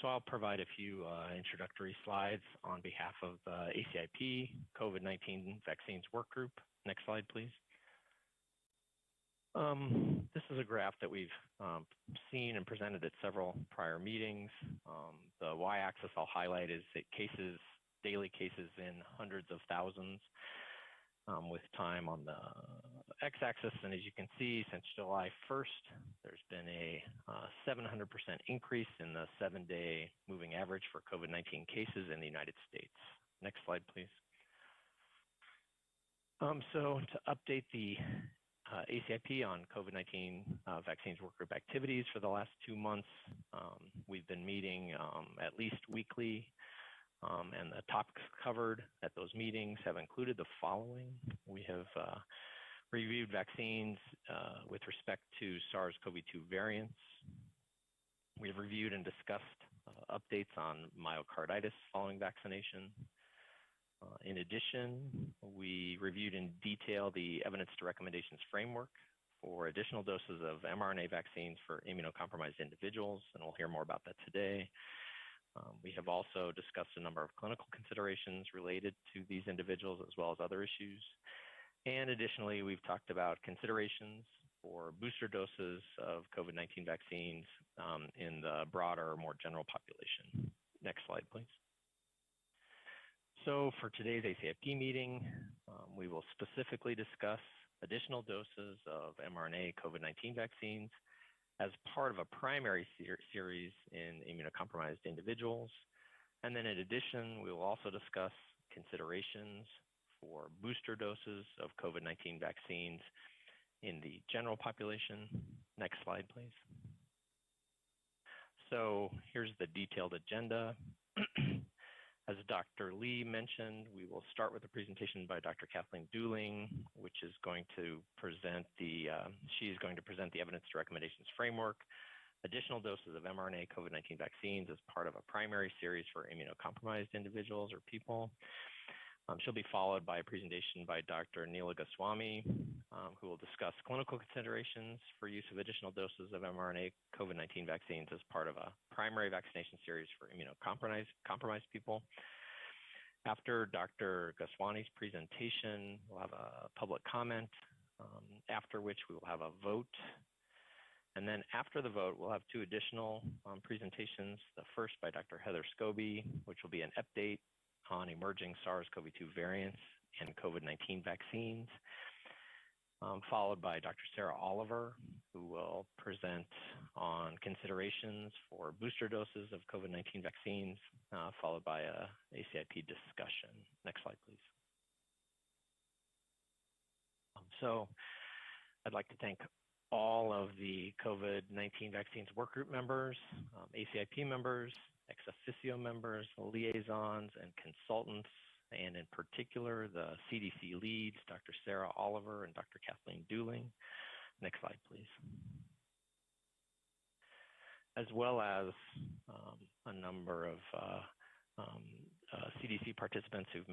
So I'll provide a few introductory slides on behalf of the ACIP COVID-19 Vaccines Work Group. Next slide, please. This is a graph that we've seen and presented at several prior meetings. The y-axis I'll highlight is that cases, daily cases in hundreds of thousands, with time on the x-axis. And as you can see, since July 1st, there's been a 700% increase in the 7-day moving average for COVID-19 cases in the United States. Next slide, please. So to update the ACIP on COVID-19 vaccines work group activities for the last 2 months, we've been meeting at least weekly. And the topics covered at those meetings have included the following. We have reviewed vaccines with respect to SARS-CoV-2 variants. We have reviewed and discussed updates on myocarditis following vaccination. In addition, we reviewed in detail the evidence to recommendations framework for additional doses of mRNA vaccines for immunocompromised individuals, and we'll hear more about that today. We have also discussed a number of clinical considerations related to these individuals as well as other issues. And additionally, we've talked about considerations for booster doses of COVID-19 vaccines in the broader, more general population. Next slide, please. So for today's ACIP meeting, we will specifically discuss additional doses of mRNA COVID-19 vaccines as part of a primary series in immunocompromised individuals. And then in addition, we will also discuss considerations for booster doses of COVID-19 vaccines in the general population. Next slide, please. So here's the detailed agenda. As Dr. Lee mentioned, we will start with a presentation by Dr. Kathleen Dooling, which is going to present the evidence to recommendations framework, additional doses of mRNA COVID-19 vaccines as part of a primary series for immunocompromised individuals or people. She'll be followed by a presentation by Dr. Neela Goswami, who will discuss clinical considerations for use of additional doses of mRNA COVID-19 vaccines as part of a primary vaccination series for immunocompromised people. After Dr. Goswami's presentation, we'll have a public comment, after which we will have a vote. And then after the vote, we'll have 2 additional presentations. The first by Dr. Heather Scobie, which will be an update on emerging SARS-CoV-2 variants and COVID-19 vaccines, followed by Dr. Sarah Oliver, who will present on considerations for booster doses of COVID-19 vaccines, followed by a ACIP discussion. Next slide, please. So I'd like to thank all of the COVID-19 vaccines workgroup members, ACIP members, ex officio members, liaisons, and consultants, and in particular, the CDC leads, Dr. Sarah Oliver and Dr. Kathleen Dooling. Next slide, please. As well as a number of CDC participants who've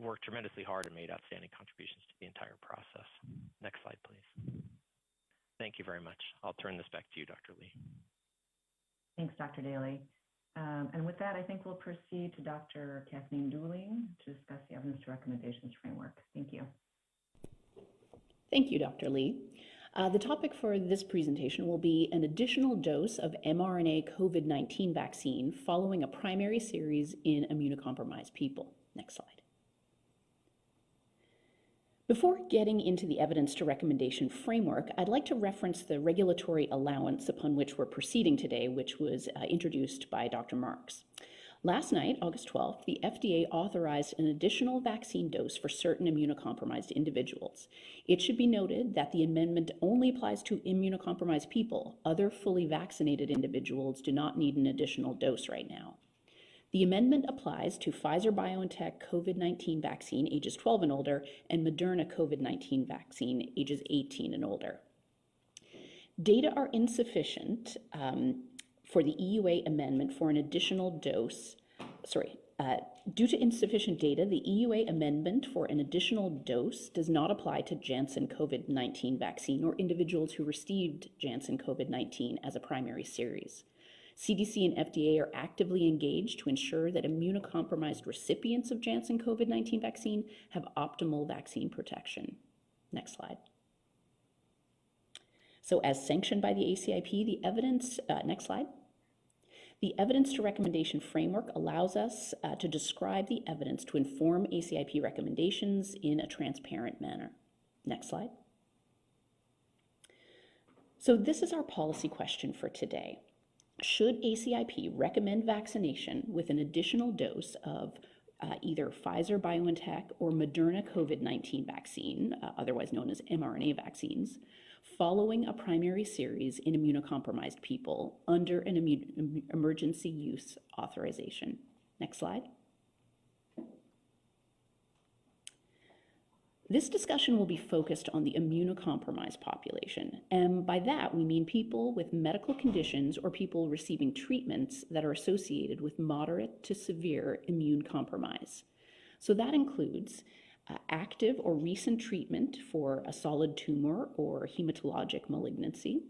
worked tremendously hard and made outstanding contributions to the entire process. Next slide, please. Thank you very much. I'll turn this back to you, Dr. Lee. Thanks, Dr. Daly. And with that, I think we'll proceed to Dr. Kathleen Dooling to discuss the evidence to recommendations framework. Thank you. Thank you, Dr. Lee. The topic for this presentation will be an additional dose of mRNA COVID-19 vaccine following a primary series in immunocompromised people. Next slide. Before getting into the evidence to recommendation framework, I'd like to reference the regulatory allowance upon which we're proceeding today, which was introduced by Dr. Marks. Last night, August 12th, the FDA authorized an additional vaccine dose for certain immunocompromised individuals. It should be noted that the amendment only applies to immunocompromised people. Other fully vaccinated individuals do not need an additional dose right now. The amendment applies to Pfizer-BioNTech COVID-19 vaccine ages 12 and older and Moderna COVID-19 vaccine ages 18 and older. Data are insufficient for the EUA amendment for an additional dose. Due to insufficient data, the EUA amendment for an additional dose does not apply to Janssen COVID-19 vaccine or individuals who received Janssen COVID-19 as a primary series. CDC and FDA are actively engaged to ensure that immunocompromised recipients of Janssen COVID-19 vaccine have optimal vaccine protection. Next slide. So as sanctioned by the ACIP, the evidence, next slide. The evidence to recommendation framework allows us to describe the evidence to inform ACIP recommendations in a transparent manner. Next slide. So this is our policy question for today. Should ACIP recommend vaccination with an additional dose of either Pfizer-BioNTech or Moderna COVID-19 vaccine, otherwise known as mRNA vaccines, following a primary series in immunocompromised people under an emergency use authorization? Next slide. This discussion will be focused on the immunocompromised population, and by that we mean people with medical conditions or people receiving treatments that are associated with moderate to severe immune compromise. So that includes active or recent treatment for a solid tumor or hematologic malignancy,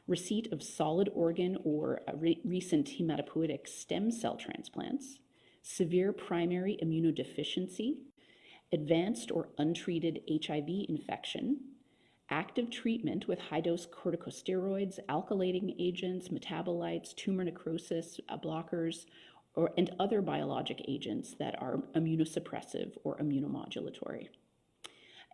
receipt of solid organ or recent hematopoietic stem cell transplants, severe primary immunodeficiency, advanced or untreated HIV infection, active treatment with high-dose corticosteroids, alkylating agents, metabolites, tumor necrosis blockers, and other biologic agents that are immunosuppressive or immunomodulatory.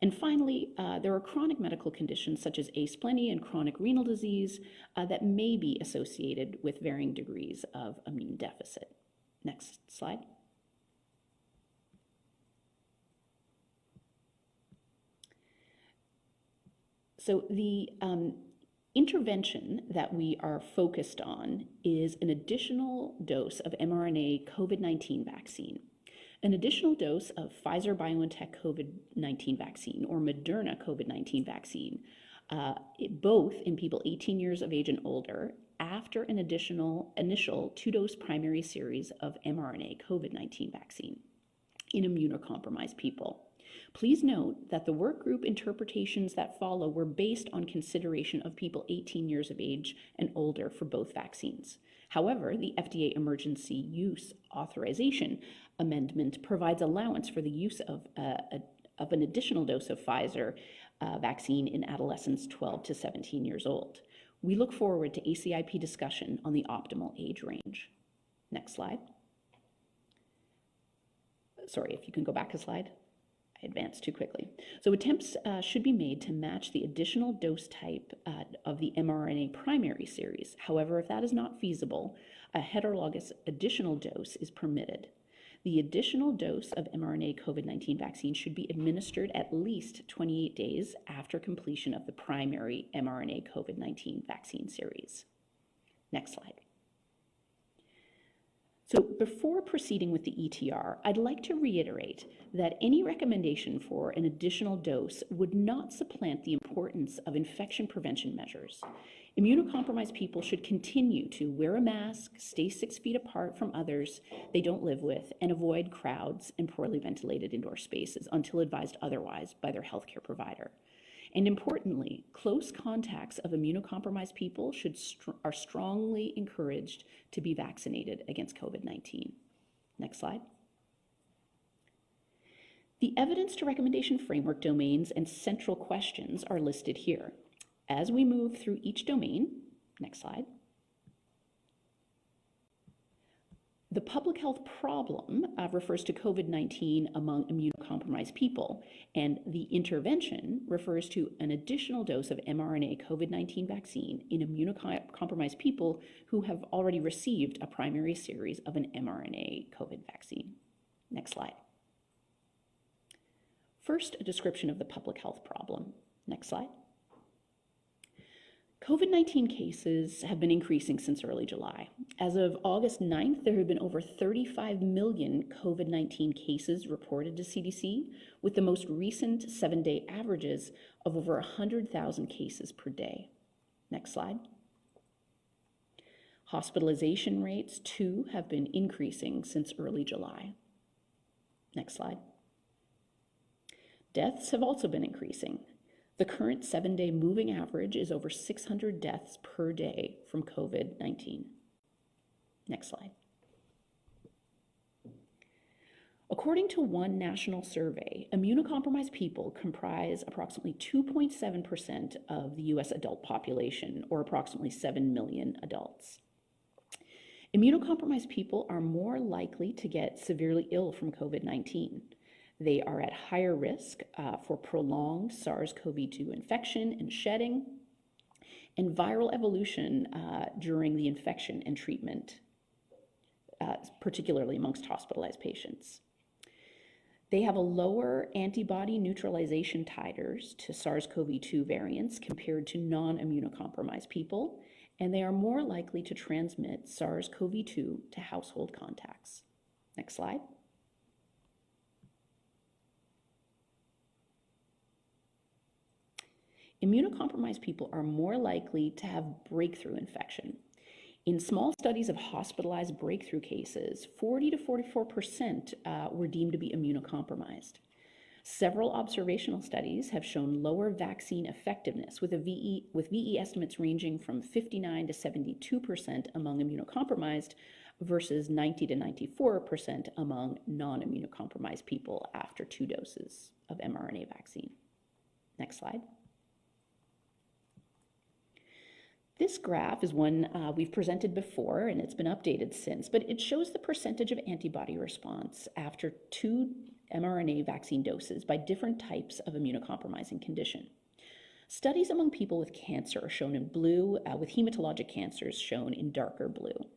And finally, there are chronic medical conditions such as asplenia and chronic renal disease that may be associated with varying degrees of immune deficit. Next slide. So the intervention that we are focused on is an additional dose of mRNA COVID-19 vaccine, an additional dose of Pfizer-BioNTech COVID-19 vaccine or Moderna COVID-19 vaccine, both in people 18 years of age and older, after an initial 2-dose primary series of mRNA COVID-19 vaccine in immunocompromised people. Please note that the work group interpretations that follow were based on consideration of people 18 years of age and older for both vaccines. However, the FDA emergency use authorization amendment provides allowance for the use of an additional dose of Pfizer vaccine in adolescents 12 to 17 years old. We look forward to ACIP discussion on the optimal age range. Next slide. Sorry, if you can go back a slide. I advanced too quickly. So attempts should be made to match the additional dose type of the mRNA primary series. However, if that is not feasible, a heterologous additional dose is permitted. The additional dose of mRNA COVID-19 vaccine should be administered at least 28 days after completion of the primary mRNA COVID-19 vaccine series. Next slide. So before proceeding with the ETR, I'd like to reiterate that any recommendation for an additional dose would not supplant the importance of infection prevention measures. Immunocompromised people should continue to wear a mask, stay 6 feet apart from others they don't live with, and avoid crowds and poorly ventilated indoor spaces until advised otherwise by their healthcare provider. And importantly, close contacts of immunocompromised people are strongly encouraged to be vaccinated against COVID-19. Next slide. The evidence to recommendation framework domains and central questions are listed here. As we move through each domain, next slide, the public health problem refers to COVID-19 among immunocompromised people, and the intervention refers to an additional dose of mRNA COVID-19 vaccine in immunocompromised people who have already received a primary series of an mRNA COVID vaccine. Next slide. First, a description of the public health problem. Next slide. COVID-19 cases have been increasing since early July. As of August 9th, there have been over 35 million COVID-19 cases reported to CDC, with the most recent 7-day averages of over 100,000 cases per day. Next slide. Hospitalization rates, too, have been increasing since early July. Next slide. Deaths have also been increasing. The current 7-day moving average is over 600 deaths per day from COVID-19. Next slide. According to one national survey, immunocompromised people comprise approximately 2.7% of the US adult population, or approximately 7 million adults. Immunocompromised people are more likely to get severely ill from COVID-19. They are at higher risk for prolonged SARS-CoV-2 infection and shedding, and viral evolution during the infection and treatment, particularly amongst hospitalized patients. They have a lower antibody neutralization titers to SARS-CoV-2 variants compared to non-immunocompromised people, and they are more likely to transmit SARS-CoV-2 to household contacts. Next slide. Immunocompromised people are more likely to have breakthrough infection. In small studies of hospitalized breakthrough cases, 40 to 44% were deemed to be immunocompromised. Several observational studies have shown lower vaccine effectiveness, with VE estimates ranging from 59 to 72% among immunocompromised versus 90 to 94% among non-immunocompromised people after 2 doses of mRNA vaccine. Next slide. This graph is one we've presented before, and it's been updated since, but it shows the percentage of antibody response after 2 mRNA vaccine doses by different types of immunocompromising condition. Studies among people with cancer are shown in blue, with hematologic cancers shown in darker blue.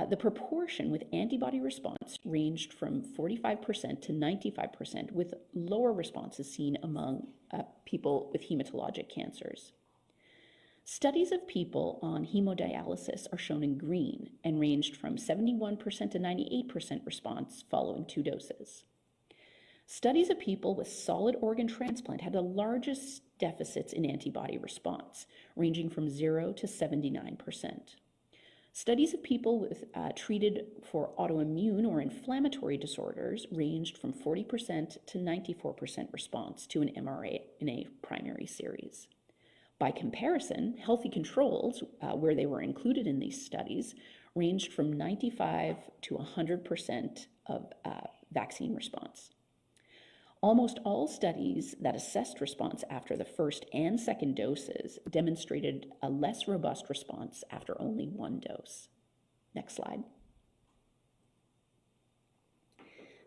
The proportion with antibody response ranged from 45% to 95%, with lower responses seen among people with hematologic cancers. Studies of people on hemodialysis are shown in green and ranged from 71% to 98% response following 2 doses. Studies of people with solid organ transplant had the largest deficits in antibody response, ranging from 0 to 79%. Studies of people with treated for autoimmune or inflammatory disorders ranged from 40% to 94% response to an mRNA primary series. By comparison, healthy controls, where they were included in these studies, ranged from 95 to 100% of vaccine response. Almost all studies that assessed response after the first and second doses demonstrated a less robust response after only 1 dose. Next slide.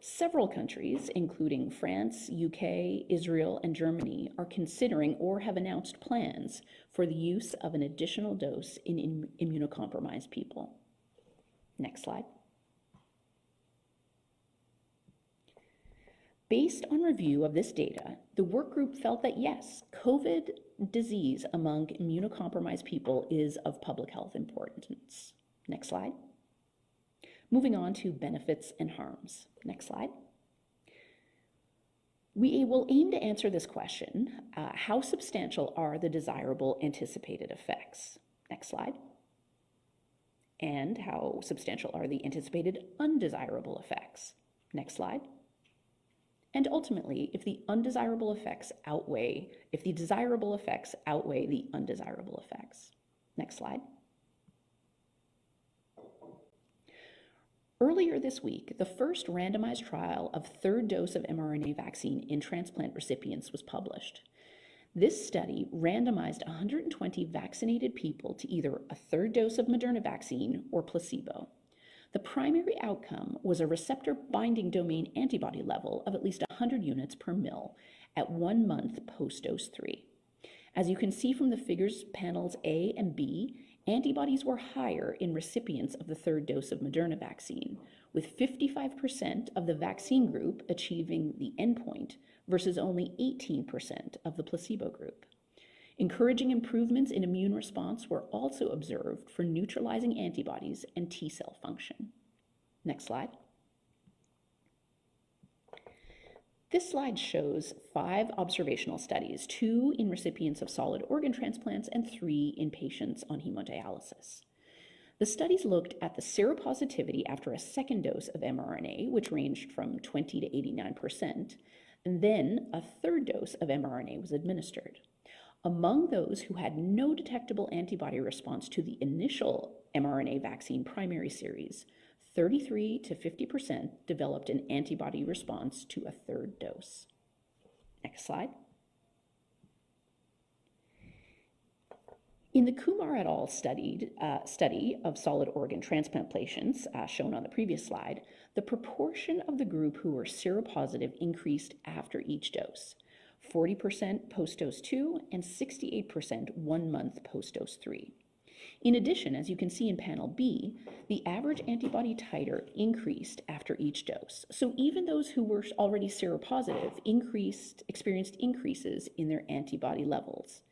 Several countries, including France, UK, Israel, and Germany, are considering or have announced plans for the use of an additional dose in immunocompromised people. Next slide. Based on review of this data, the work group felt that yes, COVID disease among immunocompromised people is of public health importance. Next slide. Moving on to benefits and harms. Next slide. We will aim to answer this question, how substantial are the desirable anticipated effects? Next slide. And how substantial are the anticipated undesirable effects? Next slide. And ultimately, if the desirable effects outweigh the undesirable effects. Next slide. Earlier this week, the first randomized trial of 3rd dose of mRNA vaccine in transplant recipients was published. This study randomized 120 vaccinated people to either a 3rd dose of Moderna vaccine or placebo. The primary outcome was a receptor binding domain antibody level of at least 100 units per mil at 1 month post-dose 3. As you can see from the figures panels A and B, antibodies were higher in recipients of the 3rd dose of Moderna vaccine, with 55% of the vaccine group achieving the endpoint versus only 18% of the placebo group. Encouraging improvements in immune response were also observed for neutralizing antibodies and T cell function. Next slide. This slide shows 5 observational studies, 2 in recipients of solid organ transplants and 3 in patients on hemodialysis. The studies looked at the seropositivity after a 2nd dose of mRNA, which ranged from 20 to 89%, and then a 3rd dose of mRNA was administered. Among those who had no detectable antibody response to the initial mRNA vaccine primary series, 33 to 50% developed an antibody response to a third dose. Next slide. In the Kumar et al. Study of solid organ transplant patients, shown on the previous slide, the proportion of the group who were seropositive increased after each dose, 40% post-dose 2 and 68% 1 month post-dose 3. In addition, as you can see in panel B, the average antibody titer increased after each dose. So even those who were already seropositive experienced increases in their antibody levels.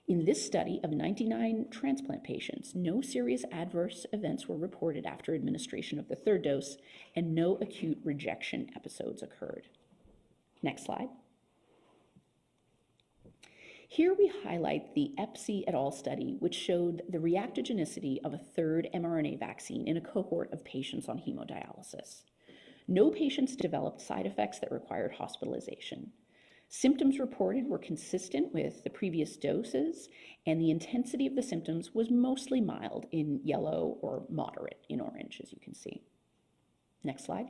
In this study of 99 transplant patients, no serious adverse events were reported after administration of the third dose, and no acute rejection episodes occurred. Next slide. Here we highlight the Epsi et al. Study, which showed the reactogenicity of a third mRNA vaccine in a cohort of patients on hemodialysis. No patients developed side effects that required hospitalization. Symptoms reported were consistent with the previous doses, and the intensity of the symptoms was mostly mild in yellow or moderate in orange, as you can see. Next slide.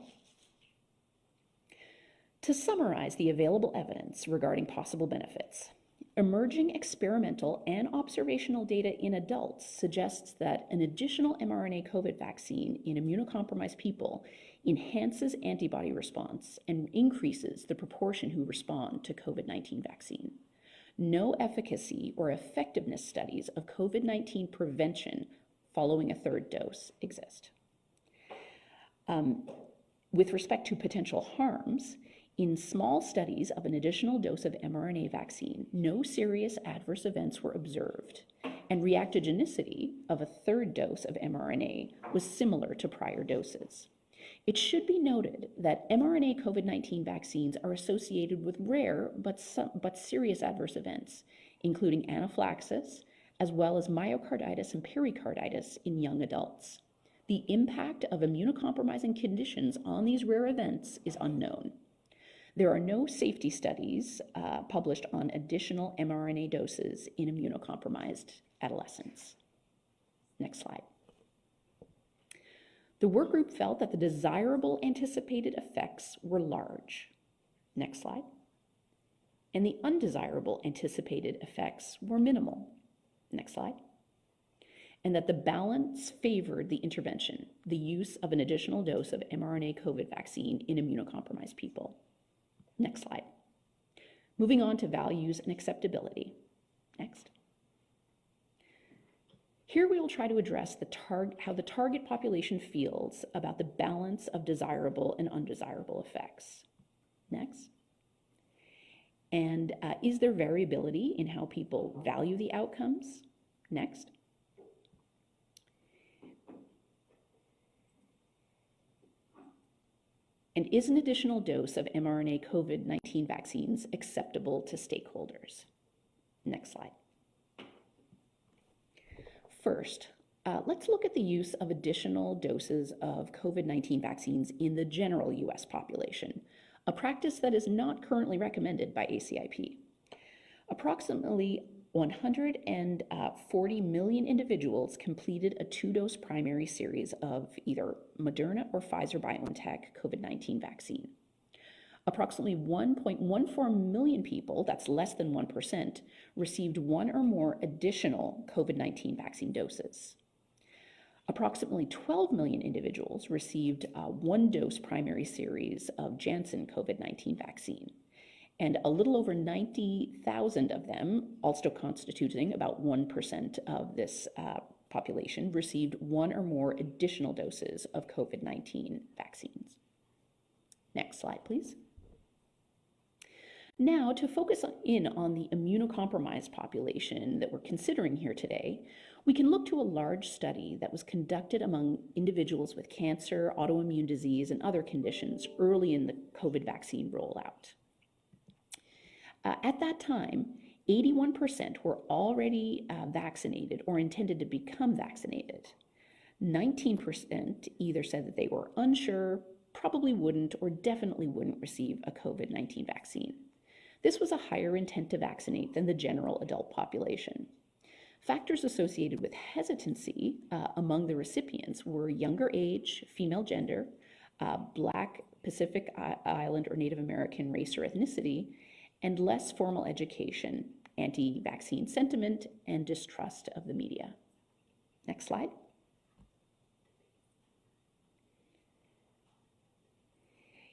To summarize the available evidence regarding possible benefits, emerging experimental and observational data in adults suggests that an additional mRNA COVID vaccine in immunocompromised people enhances antibody response and increases the proportion who respond to COVID-19 vaccine. No efficacy or effectiveness studies of COVID-19 prevention following a third dose exist. With respect to potential harms, in small studies of an additional dose of mRNA vaccine, no serious adverse events were observed, and reactogenicity of a third dose of mRNA was similar to prior doses. It should be noted that mRNA COVID-19 vaccines are associated with rare but serious adverse events, including anaphylaxis, as well as myocarditis and pericarditis in young adults. The impact of immunocompromising conditions on these rare events is unknown. There are no safety studies published on additional mRNA doses in immunocompromised adolescents. Next slide. The work group felt that the desirable anticipated effects were large. Next slide. And the undesirable anticipated effects were minimal. Next slide. And that the balance favored the intervention, the use of an additional dose of mRNA COVID vaccine in immunocompromised people. Next slide. Moving on to values and acceptability. Next. Here we will try to address how the target population feels about the balance of desirable and undesirable effects. Next. And is there variability in how people value the outcomes? Next. And is an additional dose of mRNA COVID-19 vaccines acceptable to stakeholders? Next slide. First, let's look at the use of additional doses of COVID-19 vaccines in the general US population, a practice that is not currently recommended by ACIP. Approximately 140 million individuals completed a 2-dose primary series of either Moderna or Pfizer-BioNTech COVID-19 vaccine. Approximately 1.14 million people, that's less than 1%, received 1 or more additional COVID-19 vaccine doses. Approximately 12 million individuals received a 1-dose primary series of Janssen COVID-19 vaccine. And a little over 90,000 of them, also constituting about 1% of this population, received 1 or more additional doses of COVID-19 vaccines. Next slide, please. Now, to focus in on the immunocompromised population that we're considering here today, we can look to a large study that was conducted among individuals with cancer, autoimmune disease, and other conditions early in the COVID vaccine rollout. At that time, 81% were already vaccinated or intended to become vaccinated. 19% either said that they were unsure, probably wouldn't, or definitely wouldn't receive a COVID-19 vaccine. This was a higher intent to vaccinate than the general adult population. Factors associated with hesitancy among the recipients were younger age, female gender, Black, Pacific Island or Native American race or ethnicity, and less formal education, anti-vaccine sentiment, and distrust of the media. Next slide.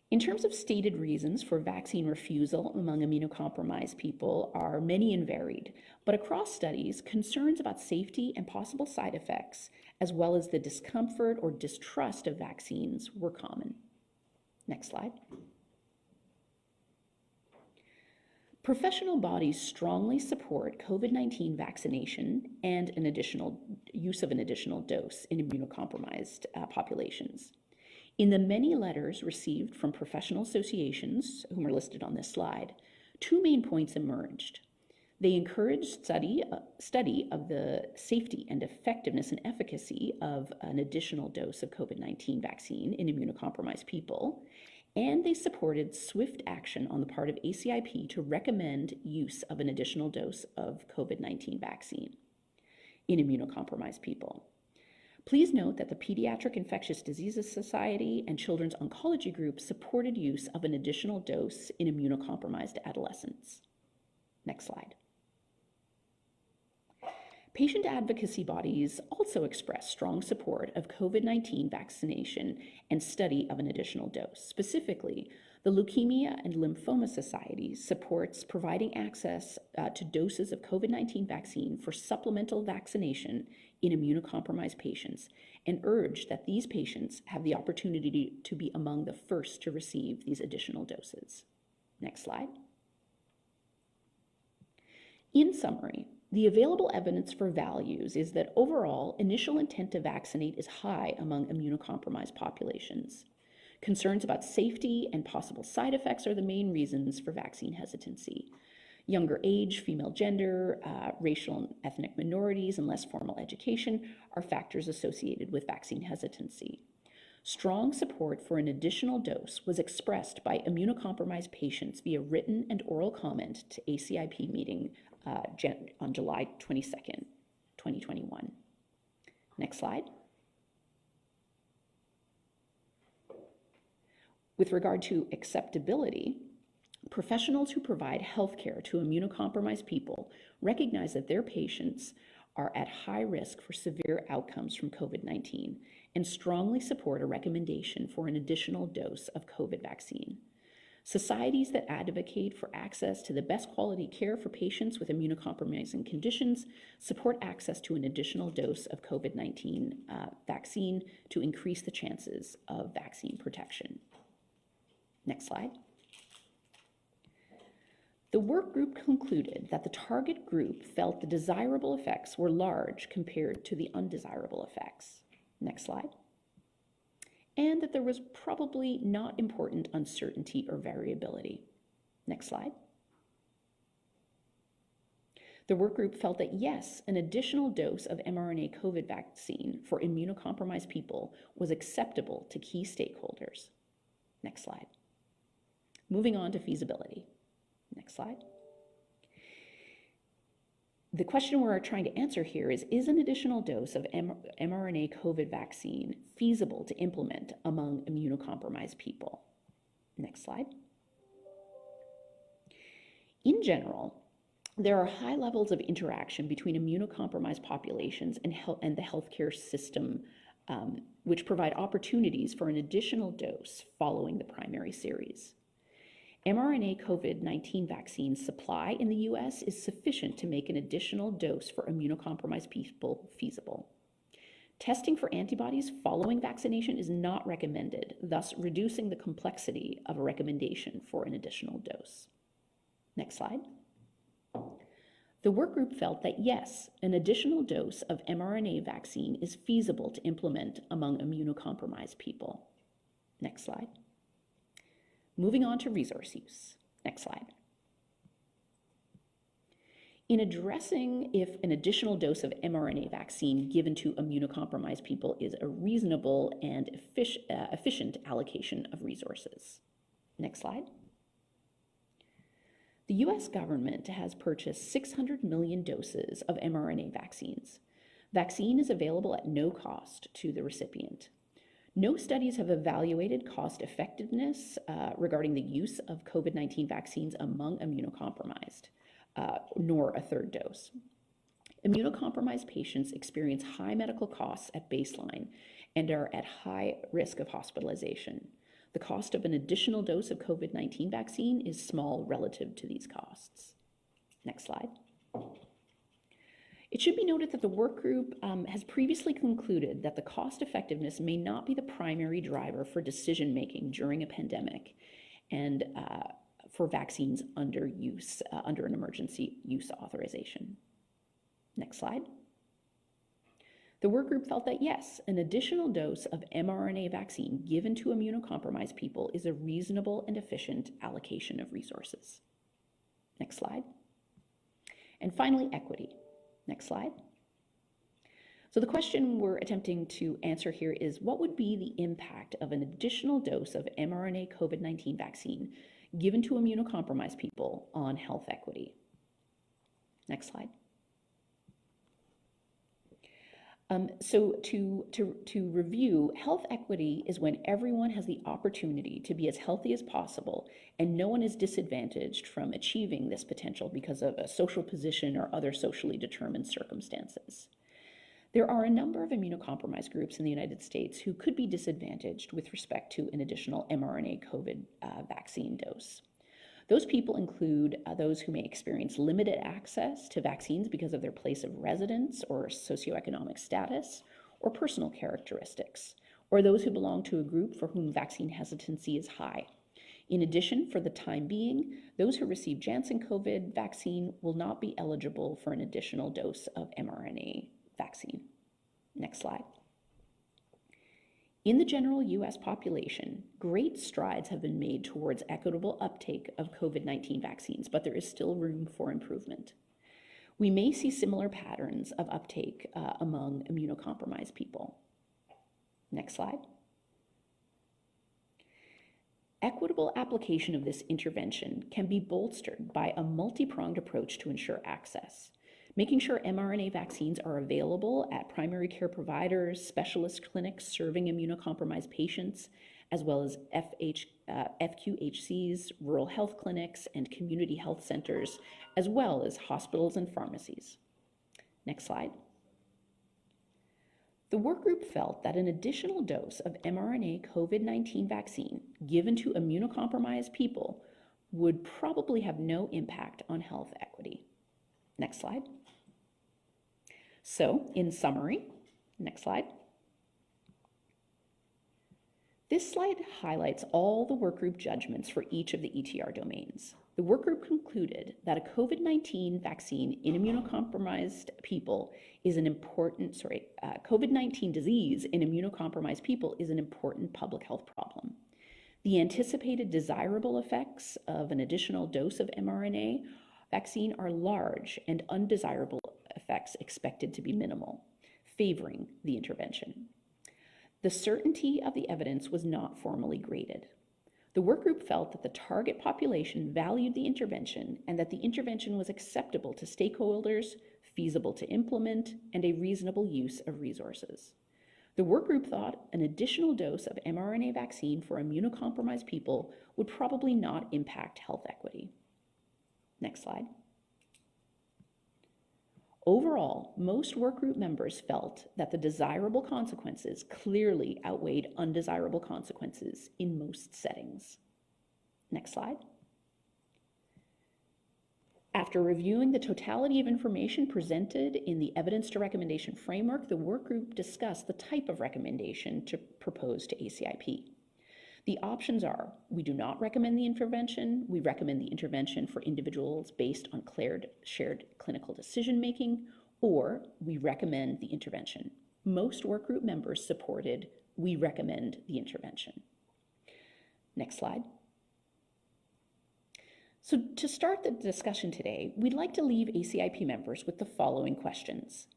In terms of stated reasons for vaccine refusal among immunocompromised people are many and varied, but across studies, concerns about safety and possible side effects, as well as the discomfort or distrust of vaccines, were common. Next slide. Professional bodies strongly support COVID-19 vaccination and an additional use of an additional dose in immunocompromised populations. In the many letters received from professional associations, whom are listed on this slide, two main points emerged. They encouraged study of the safety and effectiveness and efficacy of an additional dose of COVID-19 vaccine in immunocompromised people, and they supported swift action on the part of ACIP to recommend use of an additional dose of COVID-19 vaccine in immunocompromised people. Please note that the Pediatric Infectious Diseases Society and Children's Oncology Group supported use of an additional dose in immunocompromised adolescents. Next slide. Patient advocacy bodies also expressed strong support of COVID-19 vaccination and study of an additional dose. Specifically, the Leukemia and Lymphoma Society supports providing access to doses of COVID-19 vaccine for supplemental vaccination in immunocompromised patients and urged that these patients have the opportunity to be among the first to receive these additional doses. Next slide. In summary, the available evidence for values is that overall, initial intent to vaccinate is high among immunocompromised populations. Concerns about safety and possible side effects are the main reasons for vaccine hesitancy. Younger age, female gender, racial and ethnic minorities, and less formal education are factors associated with vaccine hesitancy. Strong support for an additional dose was expressed by immunocompromised patients via written and oral comment to ACIP meeting on July 22nd, 2021. Next slide. With regard to acceptability, professionals who provide healthcare to immunocompromised people recognize that their patients are at high risk for severe outcomes from COVID-19 and strongly support a recommendation for an additional dose of COVID vaccine. Societies that advocate for access to the best quality care for patients with immunocompromising conditions support access to an additional dose of COVID-19 vaccine to increase the chances of vaccine protection. Next slide. The work group concluded that the target group felt the desirable effects were large compared to the undesirable effects. Next slide. And that there was probably not important uncertainty or variability. Next slide. The work group felt that yes, an additional dose of mRNA COVID vaccine for immunocompromised people was acceptable to key stakeholders. Next slide. Moving on to feasibility. Next slide. The question we're trying to answer here is an additional dose of mRNA COVID vaccine feasible to implement among immunocompromised people? Next slide. In general, there are high levels of interaction between immunocompromised populations and the healthcare system, which provide opportunities for an additional dose following the primary series. mRNA COVID-19 vaccine supply in the US is sufficient to make an additional dose for immunocompromised people feasible. Testing for antibodies following vaccination is not recommended, thus reducing the complexity of a recommendation for an additional dose. Next slide. The work group felt that yes, an additional dose of mRNA vaccine is feasible to implement among immunocompromised people. Next slide. Moving on to resource use. Next slide. In addressing if an additional dose of mRNA vaccine given to immunocompromised people is a reasonable and efficient allocation of resources. Next slide. The US government has purchased 600 million doses of mRNA vaccines. Vaccine is available at no cost to the recipient. No studies have evaluated cost effectiveness regarding the use of COVID-19 vaccines among immunocompromised, nor a third dose. Immunocompromised patients experience high medical costs at baseline and are at high risk of hospitalization. The cost of an additional dose of COVID-19 vaccine is small relative to these costs. Next slide. It should be noted that the work group has previously concluded that the cost effectiveness may not be the primary driver for decision making during a pandemic and for vaccines under use, under an emergency use authorization. Next slide. The work group felt that yes, an additional dose of mRNA vaccine given to immunocompromised people is a reasonable and efficient allocation of resources. Next slide. And finally, equity. Next slide. So the question we're attempting to answer here is, what would be the impact of an additional dose of mRNA COVID-19 vaccine given to immunocompromised people on health equity? Next slide. So to review, health equity is when everyone has the opportunity to be as healthy as possible and no one is disadvantaged from achieving this potential because of a social position or other socially determined circumstances. There are a number of immunocompromised groups in the United States who could be disadvantaged with respect to an additional mRNA COVID vaccine dose. Those people include those who may experience limited access to vaccines because of their place of residence or socioeconomic status or personal characteristics, or those who belong to a group for whom vaccine hesitancy is high. In addition, for the time being, those who receive Janssen COVID vaccine will not be eligible for an additional dose of mRNA vaccine. Next slide. In the general US population, great strides have been made towards equitable uptake of COVID-19 vaccines, but there is still room for improvement. We may see similar patterns of uptake among immunocompromised people. Next slide. Equitable application of this intervention can be bolstered by a multi-pronged approach to ensure access. Making sure mRNA vaccines are available at primary care providers, specialist clinics serving immunocompromised patients, as well as FQHCs, rural health clinics, and community health centers, as well as hospitals and pharmacies. Next slide. The work group felt that an additional dose of mRNA COVID-19 vaccine given to immunocompromised people would probably have no impact on health equity. Next slide. So, in summary, next slide. This slide highlights all the workgroup judgments for each of the ETR domains. The workgroup concluded that a COVID-19 vaccine in immunocompromised people is an important, COVID-19 disease in immunocompromised people is an important public health problem. The anticipated desirable effects of an additional dose of mRNA vaccine are large and undesirable effects expected to be minimal, favoring the intervention. The certainty of the evidence was not formally graded. The workgroup felt that the target population valued the intervention and that the intervention was acceptable to stakeholders, feasible to implement, and a reasonable use of resources. The workgroup thought an additional dose of mRNA vaccine for immunocompromised people would probably not impact health equity. Next slide. Overall, most workgroup members felt that the desirable consequences clearly outweighed undesirable consequences in most settings. Next slide. After reviewing the totality of information presented in the evidence to recommendation framework, the workgroup discussed the type of recommendation to propose to ACIP. The options are: we do not recommend the intervention, we recommend the intervention for individuals based on shared clinical decision-making, or we recommend the intervention. Most workgroup members supported we recommend the intervention. Next slide. So to start the discussion today, we'd like to leave ACIP members with the following questions.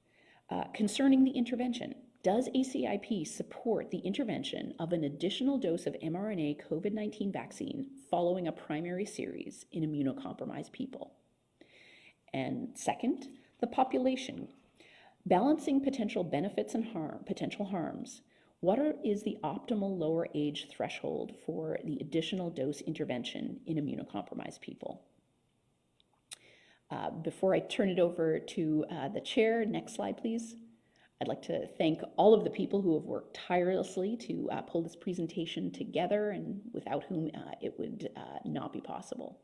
Concerning the intervention, Does ACIP support the intervention of an additional dose of mRNA COVID-19 vaccine following a primary series in immunocompromised people? And second, the population. Balancing potential benefits and potential harms. What is the optimal lower age threshold for the additional dose intervention in immunocompromised people? Before I turn it over to the chair, next slide, please. I'd like to thank all of the people who have worked tirelessly to pull this presentation together and without whom it would not be possible.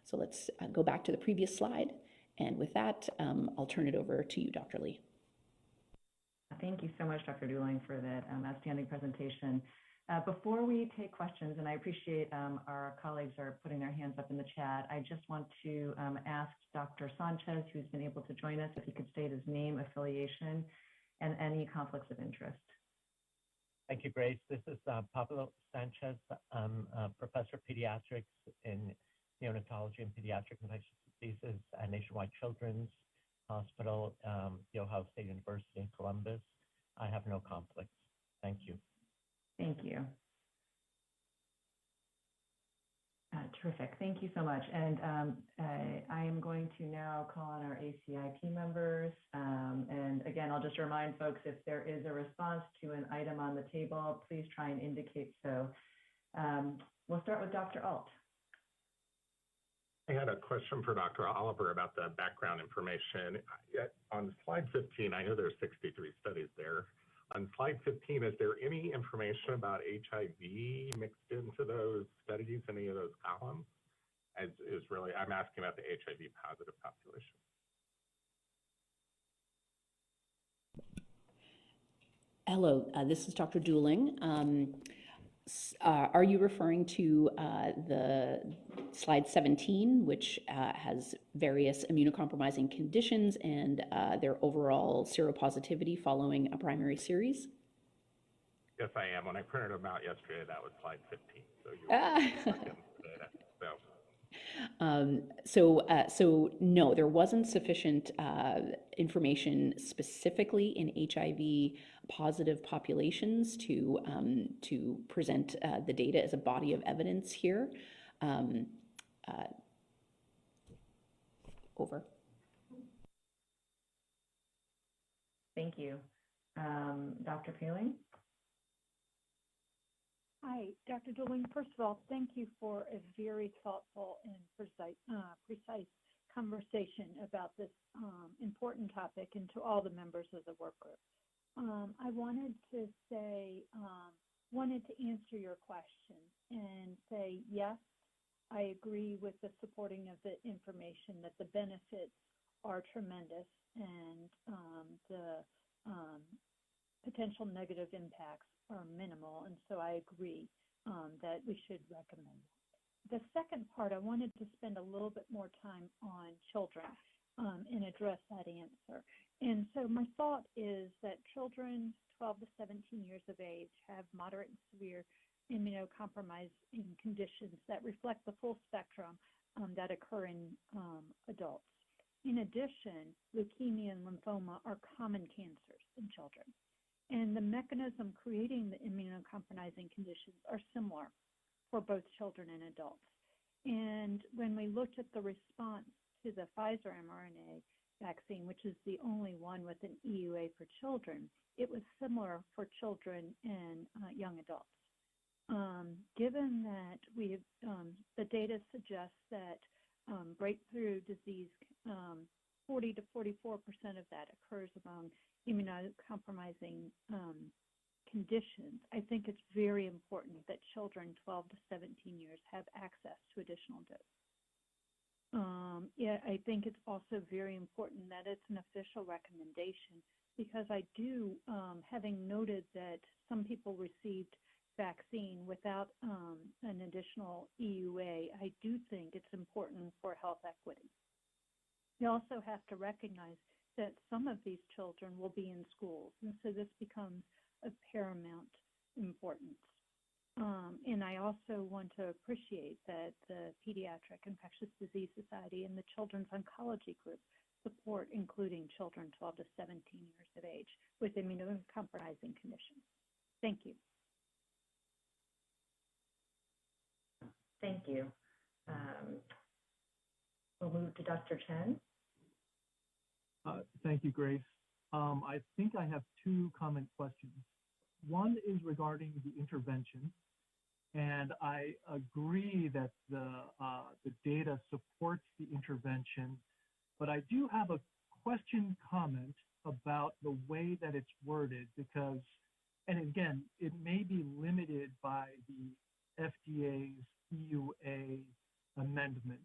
So let's go back to the previous slide. And with that, I'll turn it over to you, Dr. Lee. Thank you so much, Dr. Dooling, for that outstanding presentation. Before we take questions, and I appreciate our colleagues are putting their hands up in the chat, I just want to ask Dr. Sanchez, who's been able to join us, if he could state his name, affiliation, and any conflicts of interest. Thank you, Grace. This is Pablo Sanchez. I'm a professor of pediatrics in neonatology and pediatric infectious diseases at Nationwide Children's Hospital, the Ohio State University in Columbus. I have no conflicts. Thank you. Thank you. Terrific. Thank you so much. And I am going to now call on our ACIP members. And again, I'll just remind folks, if there is a response to an item on the table, please try and indicate so. We'll start with Dr. Alt. I had a question for Dr. Oliver about the background information. On slide 15, I know there's 63 studies there. On slide 15, is there any information about HIV mixed into those studies, any of those columns? I'm asking about the HIV positive population. Hello, this is Dr. Dooling. Are you referring to the slide 17, which has various immunocompromising conditions and their overall seropositivity following a primary series? Yes, I am. When I printed them out yesterday, that was slide 15. So no, there wasn't sufficient information specifically in HIV positive populations to present the data as a body of evidence here. Over. Thank you. Dr. Paling? Hi, Dr. Dooling. First of all, thank you for a very thoughtful and precise conversation about this important topic, and to all the members of the work group. I wanted to answer your question and say, yes, I agree with the supporting of the information that the benefits are tremendous and the potential negative impacts are minimal, and so I agree that we should recommend that. The second part, I wanted to spend a little bit more time on children and address that answer. And so my thought is that children 12 to 17 years of age have moderate and severe immunocompromising conditions that reflect the full spectrum that occur in adults. In addition, leukemia and lymphoma are common cancers in children. And the mechanism creating the immunocompromising conditions are similar for both children and adults. And when we looked at the response to the Pfizer mRNA vaccine, which is the only one with an EUA for children, it was similar for children and young adults. Given that the data suggests that breakthrough disease, 40 to 44% of that occurs among immunocompromising conditions, I think it's very important that children 12 to 17 years have access to additional dose. I think it's also very important that it's an official recommendation, because I do, having noted that some people received vaccine without an additional EUA, I do think it's important for health equity. We also have to recognize that some of these children will be in schools, and so this becomes of paramount importance. And I also want to appreciate that the Pediatric Infectious Disease Society and the Children's Oncology Group support including children 12 to 17 years of age with immunocompromising conditions. Thank you. Thank you. We'll move to Dr. Chen. Thank you, Grace. I think I have two comment questions. One is regarding the intervention, and I agree that the data supports the intervention, but I do have a question comment about the way that it's worded because, and again, it may be limited by the FDA's EUA amendment,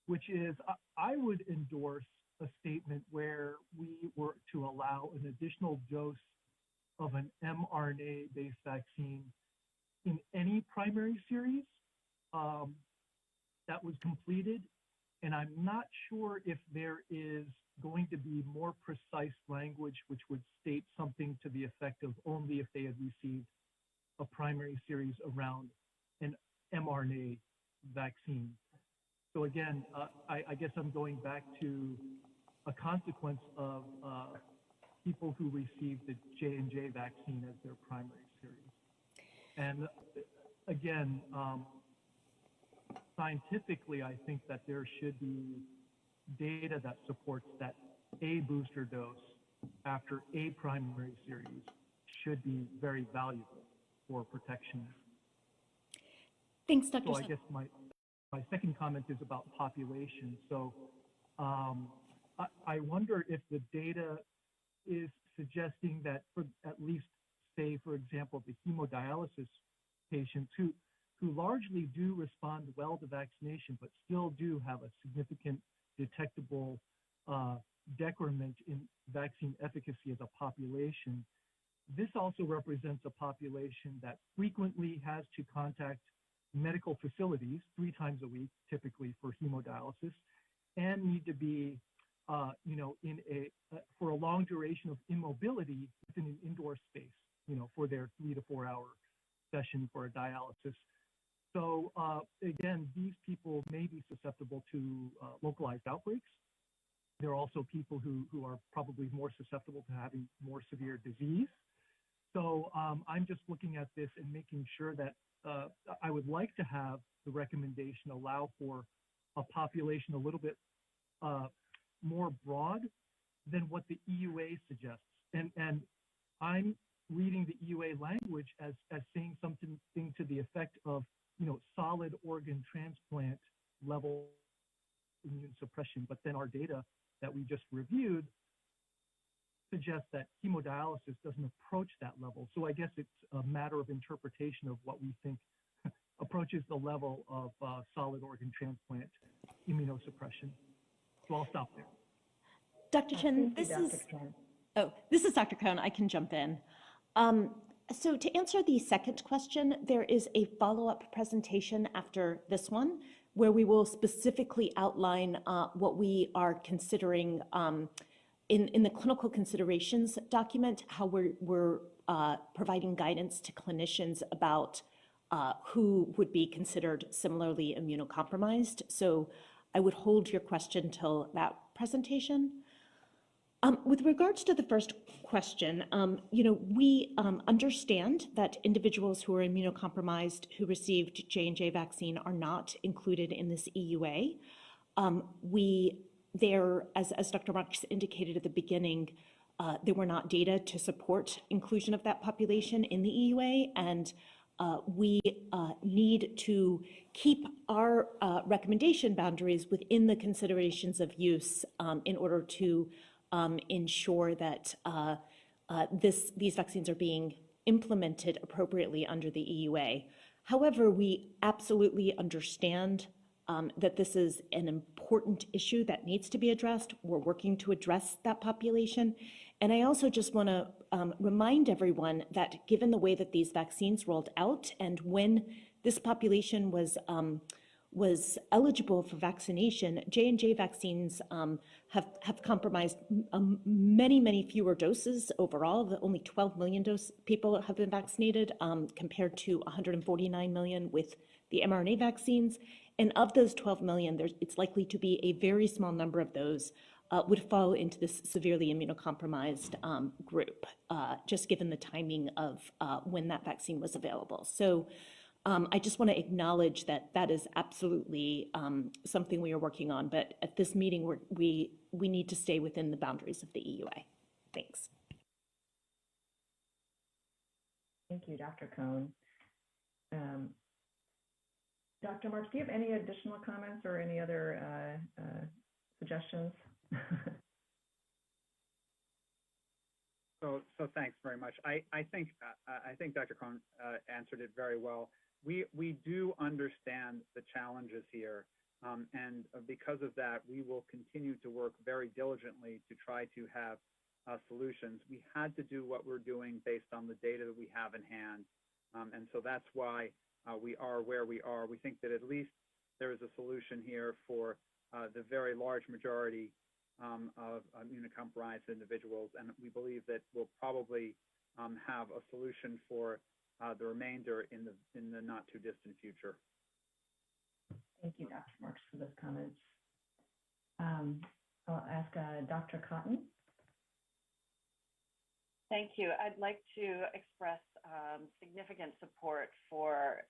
which is I would endorse a statement where we were to allow an additional dose of an mRNA-based vaccine in any primary series that was completed. And I'm not sure if there is going to be more precise language which would state something to the effect of only if they had received a primary series around an mRNA vaccine. So again, I guess I'm going back to a consequence of people who received the J&J vaccine as their primary series. And again, scientifically, I think that there should be data that supports that a booster dose after a primary series should be very valuable for protection. Thanks, Dr. So I guess my second comment is about population. So I wonder if the data is suggesting that for at least, say, for example, the hemodialysis patients who largely do respond well to vaccination, but still do have a significant detectable decrement in vaccine efficacy as a population. This also represents a population that frequently has to contact medical facilities 3 times a week, typically for hemodialysis, and need to be, in for a long duration of immobility within an indoor space, for their 3 to 4 hour session for a dialysis. So again, these people may be susceptible to localized outbreaks. There are also people who are probably more susceptible to having more severe disease. So I'm just looking at this and making sure that I would like to have the recommendation allow for a population a little bit more broad than what the EUA suggests. And I'm reading the EUA language as saying something to the effect of, solid organ transplant level immune suppression. But then our data that we just reviewed suggests that hemodialysis doesn't approach that level. So I guess it's a matter of interpretation of what we think approaches the level of solid organ transplant immunosuppression. So I'll stop there. Dr. Chen, this is Dr. Cohn. I can jump in. So to answer the second question, there is a follow-up presentation after this one where we will specifically outline what we are considering in the clinical considerations document, how we're providing guidance to clinicians about who would be considered similarly immunocompromised. So I would hold your question till that presentation. With regards to the first question, we understand that individuals who are immunocompromised who received J&J vaccine are not included in this EUA. As Dr. Marks indicated at the beginning, there were not data to support inclusion of that population in the EUA, and we need to keep our recommendation boundaries within the considerations of use in order to ensure that these vaccines are being implemented appropriately under the EUA. However, we absolutely understand that this is an important issue that needs to be addressed. We're working to address that population. And I also just want to remind everyone that given the way that these vaccines rolled out and when this population was eligible for vaccination, J&J vaccines have compromised many fewer doses overall. Only 12 million people have been vaccinated compared to 149 million with the mRNA vaccines. And of those 12 million, it's likely to be a very small number of those would fall into this severely immunocompromised group, just given the timing of when that vaccine was available. So I just want to acknowledge that that is absolutely something we are working on, but at this meeting, we need to stay within the boundaries of the EUA. Thanks. Thank you, Dr. Cohn. Dr. Marks, do you have any additional comments or any other suggestions? So thanks very much. I think Dr. Cohn answered it very well. We do understand the challenges here, and because of that, we will continue to work very diligently to try to have solutions. We had to do what we're doing based on the data that we have in hand, and so that's why we are where we are. We think that at least there is a solution here for the very large majority of immunocompromised individuals, and we believe that we'll probably have a solution for the remainder in the not too distant future. Thank you, Dr. Marks, for those comments. I'll ask Dr. Cotton. Thank you. I'd like to express significant support for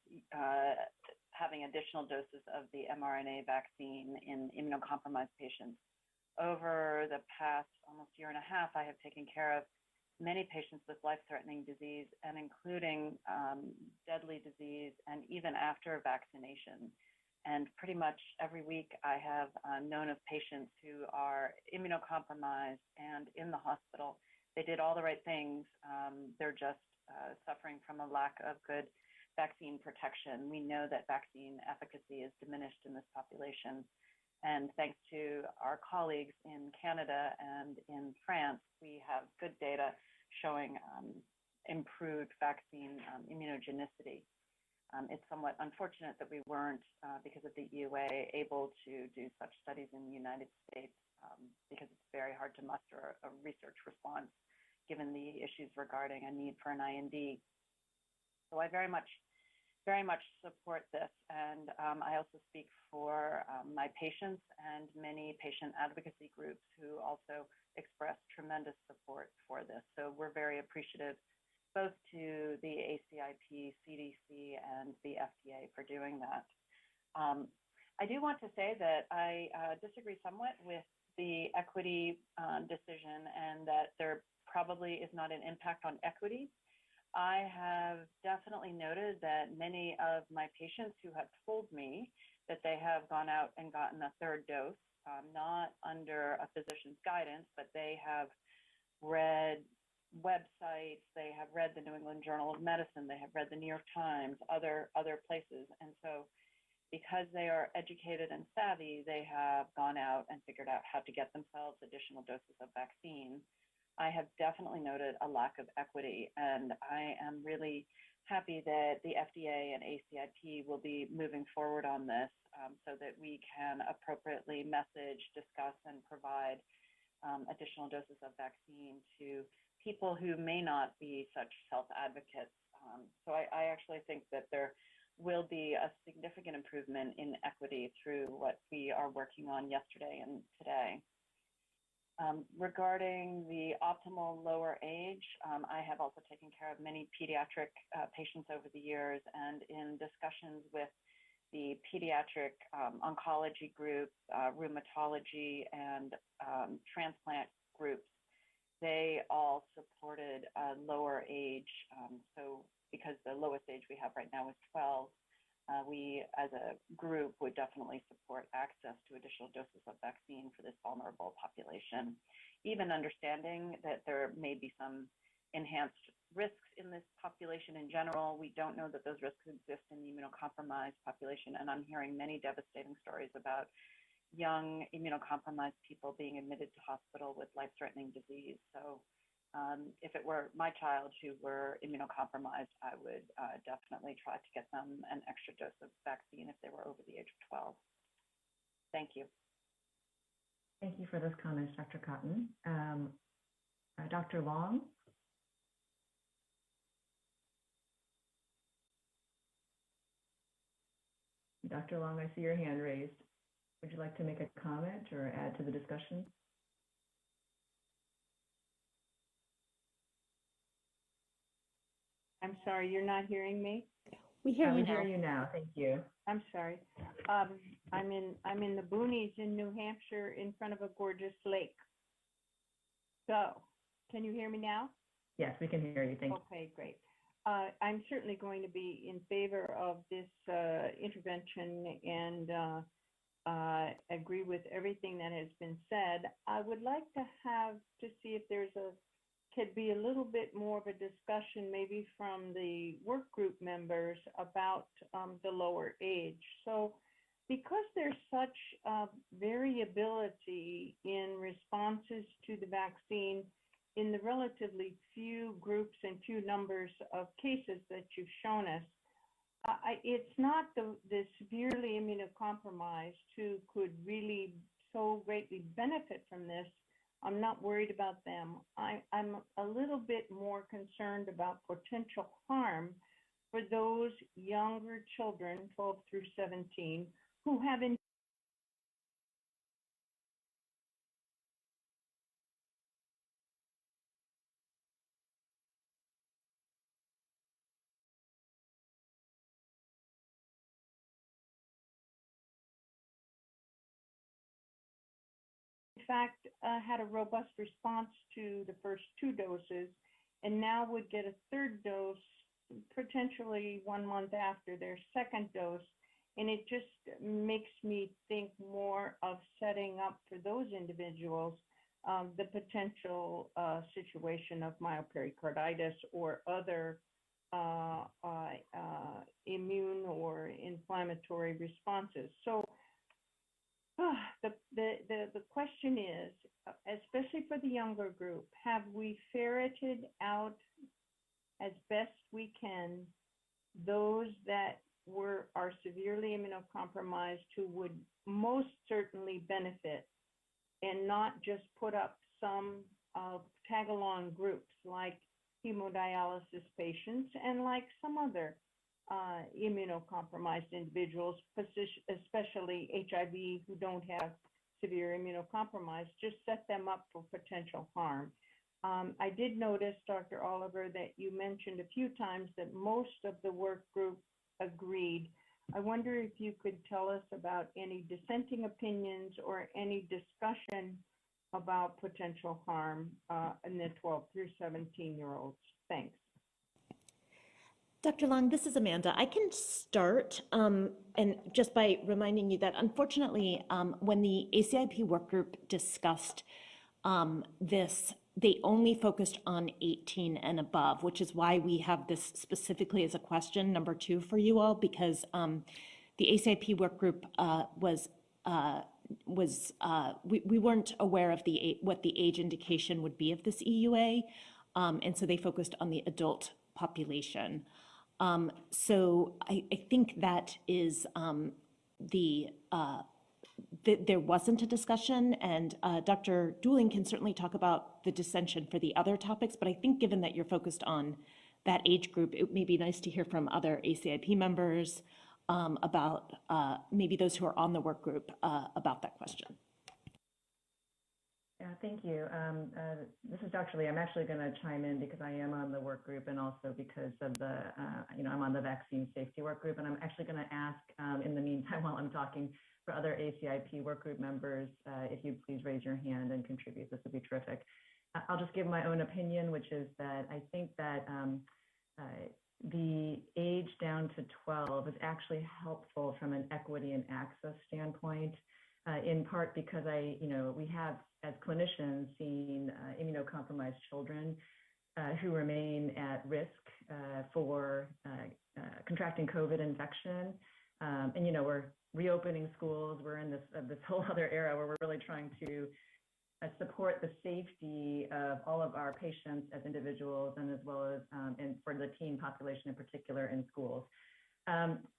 having additional doses of the mRNA vaccine in immunocompromised patients. Over the past almost year and a half, I have taken care of many patients with life-threatening disease, and including deadly disease, and even after vaccination. And pretty much every week, I have known of patients who are immunocompromised and in the hospital. They did all the right things. They're just suffering from a lack of good vaccine protection. We know that vaccine efficacy is diminished in this population. And thanks to our colleagues in Canada and in France, we have good data showing improved vaccine immunogenicity. It's somewhat unfortunate that we weren't, because of the EUA, able to do such studies in the United States because it's very hard to muster a research response given the issues regarding a need for an IND. So I very much support this, and I also speak for my patients and many patient advocacy groups who also express tremendous support for this. So we're very appreciative both to the ACIP, CDC, and the FDA for doing that. I do want to say that I disagree somewhat with the equity decision, and that there probably is not an impact on equity. I have definitely noted that many of my patients who have told me that they have gone out and gotten a third dose, not under a physician's guidance, but they have read websites, they have read the New England Journal of Medicine, they have read the New York Times, other places. And so because they are educated and savvy, they have gone out and figured out how to get themselves additional doses of vaccine. I have definitely noted a lack of equity, and I am really happy that the FDA and ACIP will be moving forward on this so that we can appropriately message, discuss, and provide additional doses of vaccine to people who may not be such self-advocates. So I actually think that there will be a significant improvement in equity through what we are working on yesterday and today. Regarding the optimal lower age, I have also taken care of many pediatric patients over the years, and in discussions with the pediatric oncology group, rheumatology, and transplant groups, they all supported a lower age. So because the lowest age we have right now is 12, we as a group would definitely support access to additional doses of vaccine for this vulnerable population. Even understanding that there may be some enhanced risks in this population in general, we don't know that those risks exist in the immunocompromised population. And I'm hearing many devastating stories about young immunocompromised people being admitted to hospital with life-threatening disease. So if it were my child who were immunocompromised, I would definitely try to get them an extra dose of vaccine if they were over the age of 12. Thank you. Thank you for those comments, Dr. Cotton. Dr. Long? Dr. Long, I see your hand raised. Would you like to make a comment or add to the discussion? I'm sorry, you're not hearing me? We hear we you hear now. you now. Thank you. I'm sorry. I'm in the boonies in New Hampshire in front of a gorgeous lake. So, can you hear me now? Yes, we can hear you. Thank you. Okay, great. I'm certainly going to be in favor of this intervention and agree with everything that has been said. I would like to see if could be a little bit more of a discussion maybe from the work group members about the lower age. So because there's such variability in responses to the vaccine in the relatively few groups and few numbers of cases that you've shown us, it's not the severely immunocompromised who could really so greatly benefit from this. I'm not worried about them. I'm a little bit more concerned about potential harm for those younger children, 12 through 17, who have in fact had a robust response to the first 2 doses and now would get a 3rd dose potentially 1 month after their 2nd dose. And it just makes me think more of setting up for those individuals the potential situation of myopericarditis or other immune or inflammatory responses. So the question is, especially for the younger group, have we ferreted out as best we can those that are severely immunocompromised who would most certainly benefit, and not just put up some tag-along groups like hemodialysis patients and like some other immunocompromised individuals, especially HIV who don't have severe immunocompromise, just set them up for potential harm. I did notice, Dr. Oliver, that you mentioned a few times that most of the work group agreed. I wonder if you could tell us about any dissenting opinions or any discussion about potential harm in the 12 through 17-year-olds. Thanks. Dr. Long, this is Amanda. I can start, and just by reminding you that unfortunately, when the ACIP work group discussed this, they only focused on 18 and above, which is why we have this specifically as a question, number 2 for you all, because the ACIP work group we weren't aware of what the age indication would be of this EUA, and so they focused on the adult population. So I think that is there wasn't a discussion, and Dr. Dooling can certainly talk about the dissension for the other topics, but I think given that you're focused on that age group, it may be nice to hear from other ACIP members about maybe those who are on the work group about that question. Yeah, thank you. This is Dr. Lee. I'm actually going to chime in because I am on the work group and also because of the, I'm on the vaccine safety work group. And I'm actually going to ask in the meantime while I'm talking for other ACIP work group members, if you'd please raise your hand and contribute. This would be terrific. I'll just give my own opinion, which is that I think that the age down to 12 is actually helpful from an equity and access standpoint. In part because we have, as clinicians, seen immunocompromised children who remain at risk for contracting COVID infection. And we're reopening schools. We're in this whole other era where we're really trying to support the safety of all of our patients as individuals and as well as and for the teen population in particular in schools.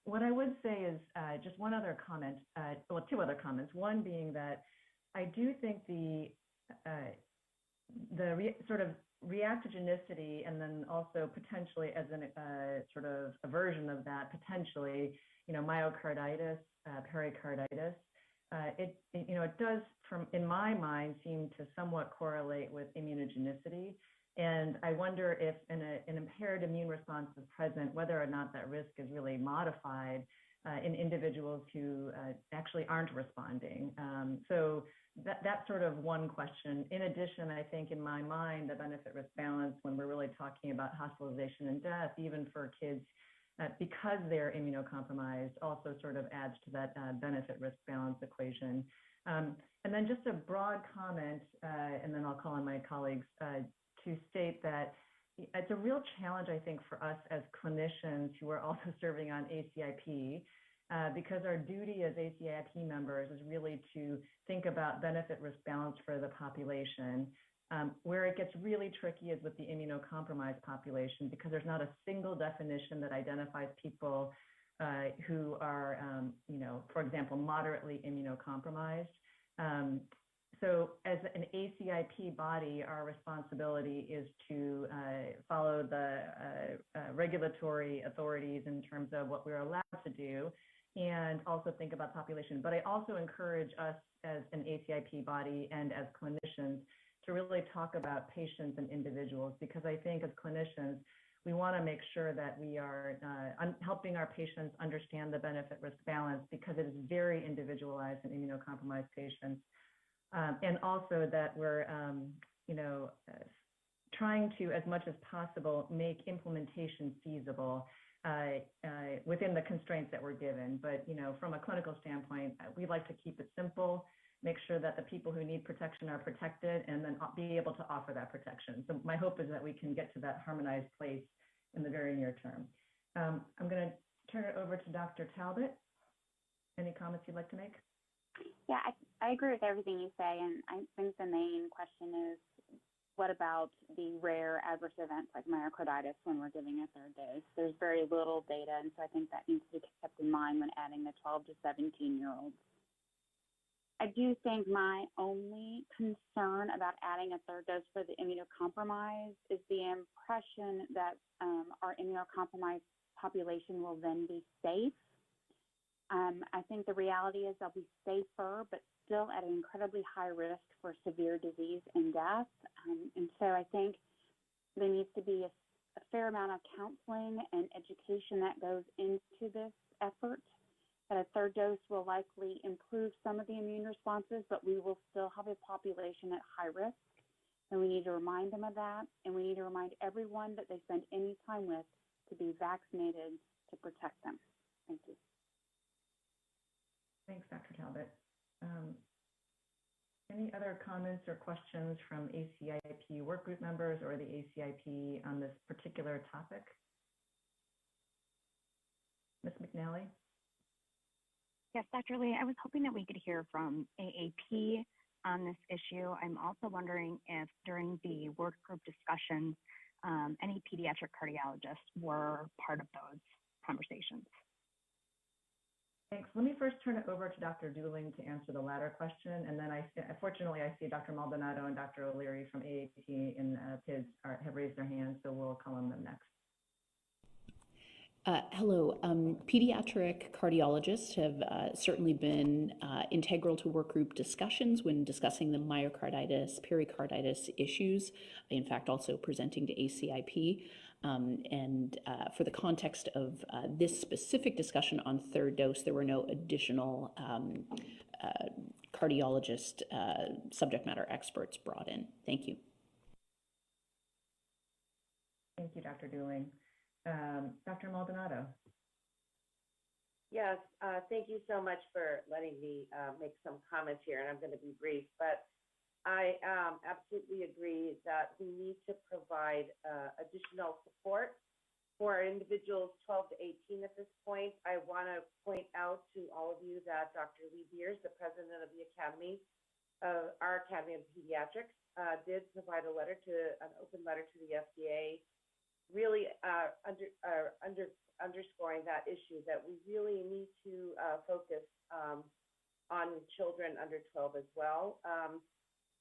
What I would say is just one other comment, well, 2 other comments. One being that I do think the sort of reactogenicity and then also potentially as a sort of a version of that, potentially, myocarditis, pericarditis, it does, in my mind, seem to somewhat correlate with immunogenicity. And I wonder if an impaired immune response is present, whether or not that risk is really modified in individuals who actually aren't responding. So that's sort of one question. In addition, I think in my mind, the benefit risk balance, when we're really talking about hospitalization and death, even for kids, because they're immunocompromised, also sort of adds to that benefit risk balance equation. And then just a broad comment, and then I'll call on my colleagues to state that it's a real challenge, I think, for us as clinicians who are also serving on ACIP, because our duty as ACIP members is really to think about benefit risk balance for the population. Where it gets really tricky is with the immunocompromised population, because there's not a single definition that identifies people who are, for example, moderately immunocompromised. So as an ACIP body, our responsibility is to follow the regulatory authorities in terms of what we're allowed to do, and also think about population. But I also encourage us as an ACIP body and as clinicians to really talk about patients and individuals, because I think as clinicians, we want to make sure that we are helping our patients understand the benefit risk balance, because it is very individualized in immunocompromised patients. And also that we're, trying to, as much as possible, make implementation feasible within the constraints that we're given. But, from a clinical standpoint, we like to keep it simple, make sure that the people who need protection are protected, and then be able to offer that protection. So my hope is that we can get to that harmonized place in the very near term. I'm going to turn it over to Dr. Talbot. Any comments you'd like to make? Yeah, I agree with everything you say, and I think the main question is, what about the rare adverse events like myocarditis when we're giving a third dose? There's very little data, and so I think that needs to be kept in mind when adding the 12 to 17-year-olds. I do think my only concern about adding a third dose for the immunocompromised is the impression that our immunocompromised population will then be safe. I think the reality is they'll be safer, but still at an incredibly high risk for severe disease and death. And so I think there needs to be a fair amount of counseling and education that goes into this effort. That a third dose will likely improve some of the immune responses, but we will still have a population at high risk. And we need to remind them of that. And we need to remind everyone that they spend any time with to be vaccinated to protect them. Thank you. Thanks, Dr. Talbot. Any other comments or questions from ACIP work group members or the ACIP on this particular topic? Ms. McNally? Yes, Dr. Lee, I was hoping that we could hear from AAP on this issue. I'm also wondering if during the work group discussions, any pediatric cardiologists were part of those conversations. Thanks. Let me first turn it over to Dr. Dooling to answer the latter question. And then fortunately, I see Dr. Maldonado and Dr. O'Leary from AAP and PIDS have raised their hands, so we'll call on them next. Hello. Pediatric cardiologists have certainly been integral to work group discussions when discussing the myocarditis, pericarditis issues, in fact, also presenting to ACIP. And for the context of this specific discussion on third dose, there were no additional cardiologist subject matter experts brought in. Thank you. Thank you, Dr. Dooling. Dr. Maldonado. Yes, thank you so much for letting me make some comments here, and I'm going to be brief, but I absolutely agree that we need to provide additional support for our individuals 12 to 18 at this point. I want to point out to all of you that Dr. Lee Beers, the president of the Academy, our Academy of Pediatrics, did provide an open letter to the FDA, really underscoring that issue, that we really need to focus on children under 12 as well.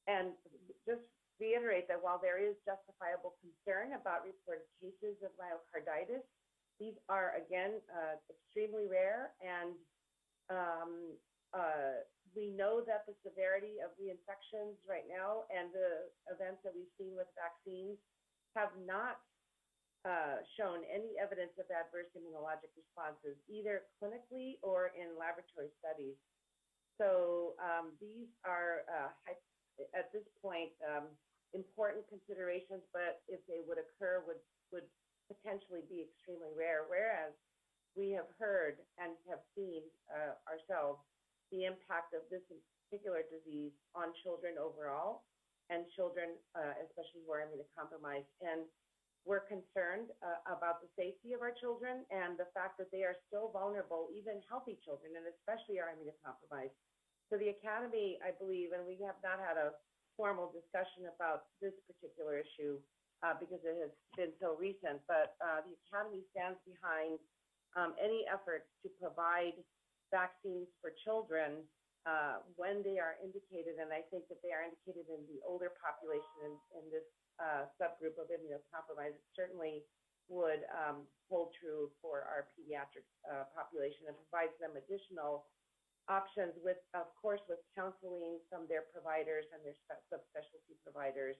And just reiterate that while there is justifiable concern about reported cases of myocarditis, these are, again, extremely rare. And we know that the severity of reinfections right now and the events that we've seen with vaccines have not shown any evidence of adverse immunologic responses, either clinically or in laboratory studies. So these are, at this point, important considerations, but if they would occur, would potentially be extremely rare, whereas we have heard and have seen ourselves the impact of this particular disease on children overall, and children, especially who are immunocompromised. And we're concerned about the safety of our children and the fact that they are still vulnerable, even healthy children, and especially our immunocompromised. So the Academy, I believe, and we have not had a formal discussion about this particular issue because it has been so recent, but the Academy stands behind any efforts to provide vaccines for children when they are indicated, and I think that they are indicated in the older population in this subgroup of immunocompromised. It certainly would hold true for our pediatric population and provides them additional options with, of course, with counseling from their providers and their subspecialty providers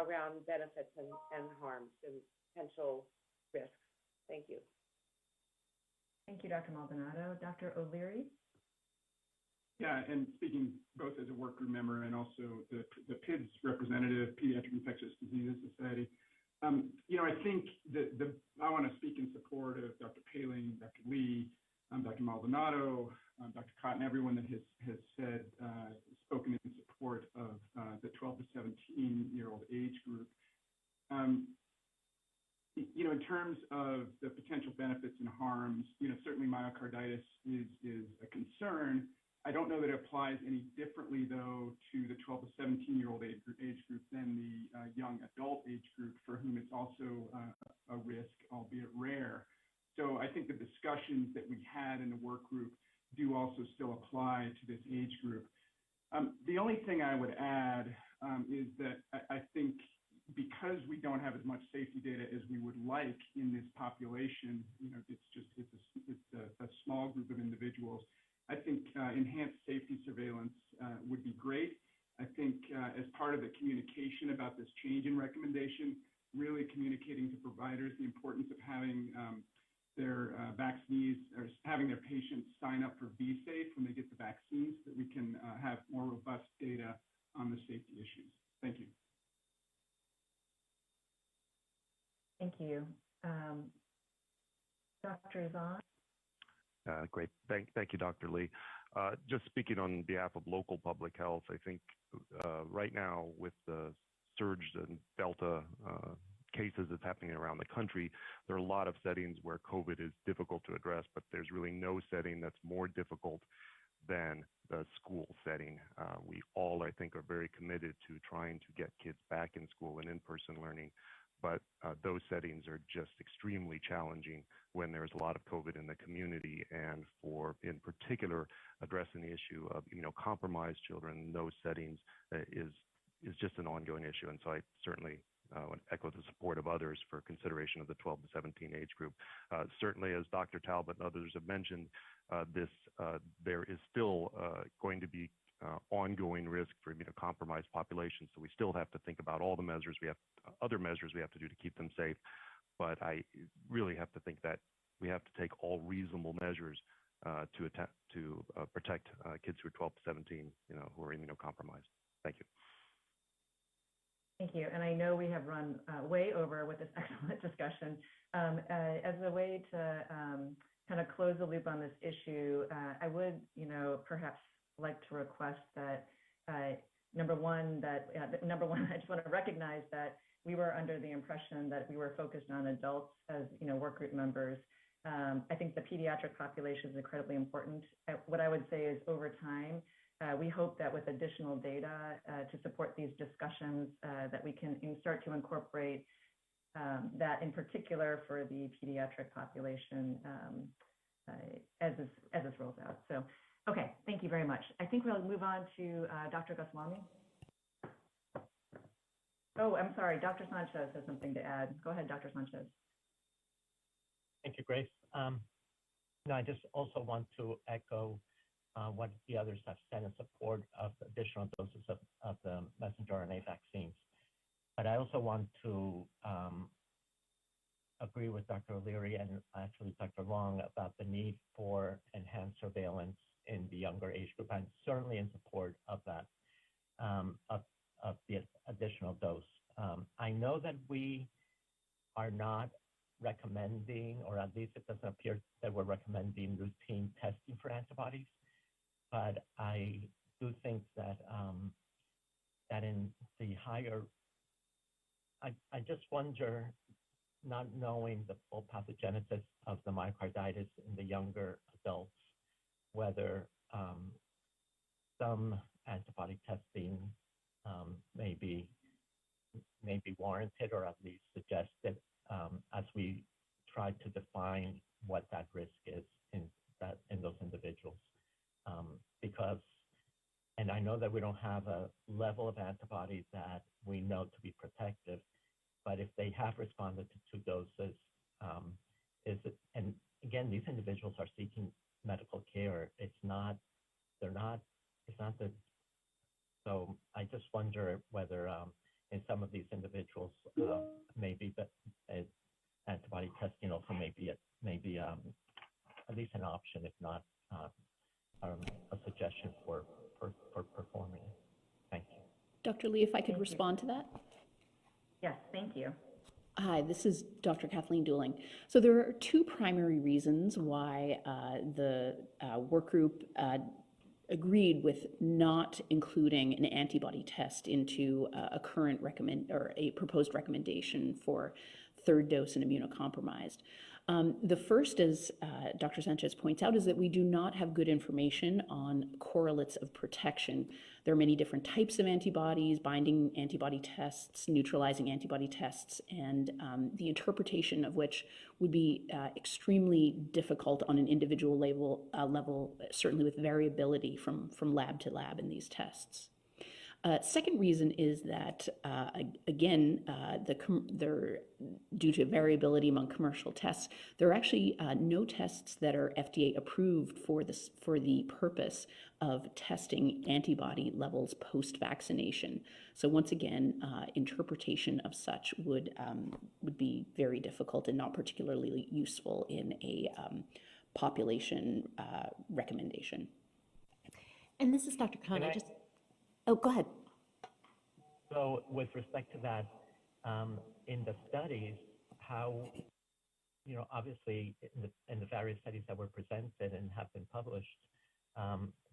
around benefits and harms and potential risks. Thank you. Thank you, Dr. Maldonado. Dr. O'Leary? Yeah, and speaking both as a work group member and also the PIDS representative, Pediatric Infectious Diseases Society, I think that I want to speak in support of Dr. Paling, Dr. Lee, Dr. Maldonado, Dr. Cotton, everyone that has said, spoken in support of the 12 to 17-year-old age group. In terms of the potential benefits and harms, certainly myocarditis is a concern. I don't know that it applies any differently, though, to the 12 to 17-year-old age group than the young adult age group, for whom it's also a risk, albeit rare. So I think the discussions that we had in the work group do also still apply to this age group. The only thing I would add is that I think because we don't have as much safety data as we would like in this population, it's a small group of individuals. I think enhanced safety surveillance would be great. I think as part of the communication about this change in recommendation, really communicating to providers the importance of having their vaccinees or having their patients sign up for B-Safe when they get the vaccines, so that we can have more robust data on the safety issues. Thank you. Thank you. Dr. Zahn? Great. Thank you, Dr. Lee. Just speaking on behalf of local public health, I think right now with the surge in Delta cases that's happening around the country, there are a lot of settings where COVID is difficult to address, but there's really no setting that's more difficult than the school setting. We all, I think, are very committed to trying to get kids back in school and in-person learning, but those settings are just extremely challenging when there's a lot of COVID in the community, and for, in particular, addressing the issue of immunocompromised children in those settings is just an ongoing issue. And so I certainly would echo the support of others for consideration of the 12 to 17 age group. Certainly, as Dr. Talbot and others have mentioned, there is still going to be ongoing risk for immunocompromised populations. So we still have to think about all the measures other measures we have to do to keep them safe. But I really have to think that we have to take all reasonable measures to protect kids who are 12 to 17, who are immunocompromised. Thank you. Thank you. And I know we have run way over with this excellent discussion. As a way to kind of close the loop on this issue, I would, perhaps like to request that number one, I just want to recognize that we were under the impression that we were focused on adults as, work group members. I think the pediatric population is incredibly important. What I would say is over time, we hope that with additional data to support these discussions, that we can start to incorporate that in particular for the pediatric population as this rolls out. So, okay, thank you very much. I think we'll move on to Dr. Goswami. Oh, I'm sorry, Dr. Sanchez has something to add. Go ahead, Dr. Sanchez. Thank you, Grace. I just also want to echo what the others have said in support of additional doses of the messenger RNA vaccines. But I also want to agree with Dr. O'Leary and actually Dr. Long about the need for enhanced surveillance in the younger age group. I'm certainly in support of that, of the additional dose. I know that we are not recommending, or at least it doesn't appear that we're recommending routine testing for antibodies, but I do think that that in the higher, I just wonder, not knowing the full pathogenesis of the myocarditis in the younger adults, whether some antibody testing may be warranted or at least suggested as we try to define what that risk is in those individuals. Because, and I know that we don't have a level of antibody that we know to be protective, but if they have responded to 2 doses, and again, these individuals are seeking medical care. It's not the, so I just wonder whether in some of these individuals, maybe antibody testing also may be at least an option, if not a suggestion for performing it. Thank you. Dr. Lee, if I could respond to that? Yes, thank you. Hi, this is Dr. Kathleen Dooling. So there are 2 primary reasons why the work group agreed with not including an antibody test into a current a proposed recommendation for 3rd dose in immunocompromised. The first, as Dr. Sanchez points out, is that we do not have good information on correlates of protection. There are many different types of antibodies, binding antibody tests, neutralizing antibody tests, and the interpretation of which would be extremely difficult on an individual level, certainly with variability from lab to lab in these tests. Second reason is that, again, due to variability among commercial tests, there are actually no tests that are FDA approved for the purpose of testing antibody levels post-vaccination. So once again, interpretation of such would be very difficult and not particularly useful in a population recommendation. And this is Dr. Cohn. Oh, go ahead. So with respect to that, in the studies, how, obviously in the various studies that were presented and have been published,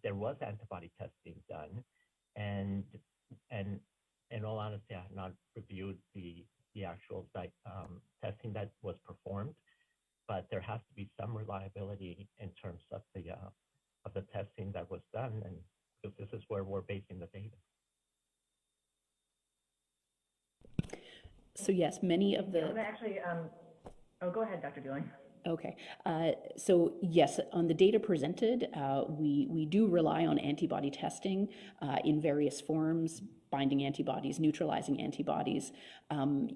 there was antibody testing done. And in all honesty, I have not reviewed the actual testing that was performed, but there has to be some reliability in terms of the testing that was done, and because this is where we're basing the data. So yes, many of the... Actually, go ahead, Dr. Dooling. Okay, so yes, on the data presented, we do rely on antibody testing in various forms, binding antibodies, neutralizing antibodies.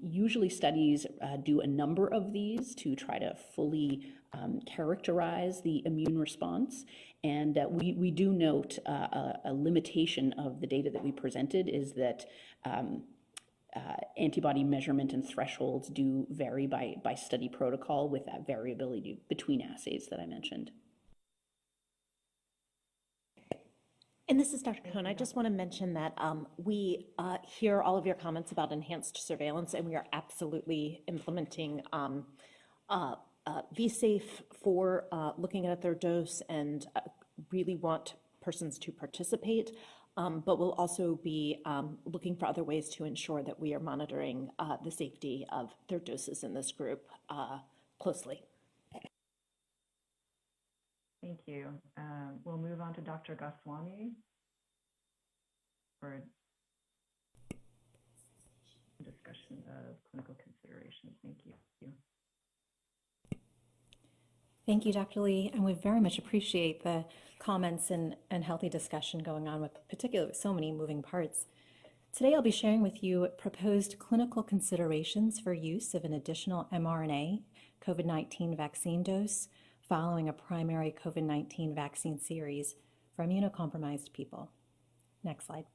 Usually studies do a number of these to try to fully characterize the immune response. And we do note a limitation of the data that we presented is that antibody measurement and thresholds do vary by study protocol with that variability between assays that I mentioned. And this is Dr. Cohn. I just want to mention that we hear all of your comments about enhanced surveillance, and we are absolutely implementing VSafe for looking at their dose and really want persons to participate. But we'll also be looking for other ways to ensure that we are monitoring the safety of their doses in this group closely. Thank you. We'll move on to Dr. Goswami for a discussion of clinical considerations. Thank you. Thank you, Dr. Lee, and we very much appreciate the comments and healthy discussion going on, with particularly so many moving parts. Today I'll be sharing with you proposed clinical considerations for use of an additional mRNA COVID-19 vaccine dose following a primary COVID-19 vaccine series for immunocompromised people. Next slide.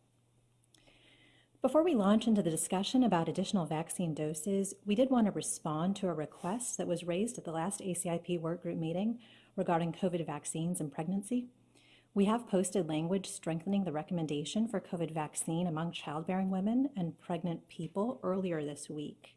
Before we launch into the discussion about additional vaccine doses, we did want to respond to a request that was raised at the last ACIP workgroup meeting regarding COVID vaccines and pregnancy. We have posted language strengthening the recommendation for COVID vaccine among childbearing women and pregnant people earlier this week.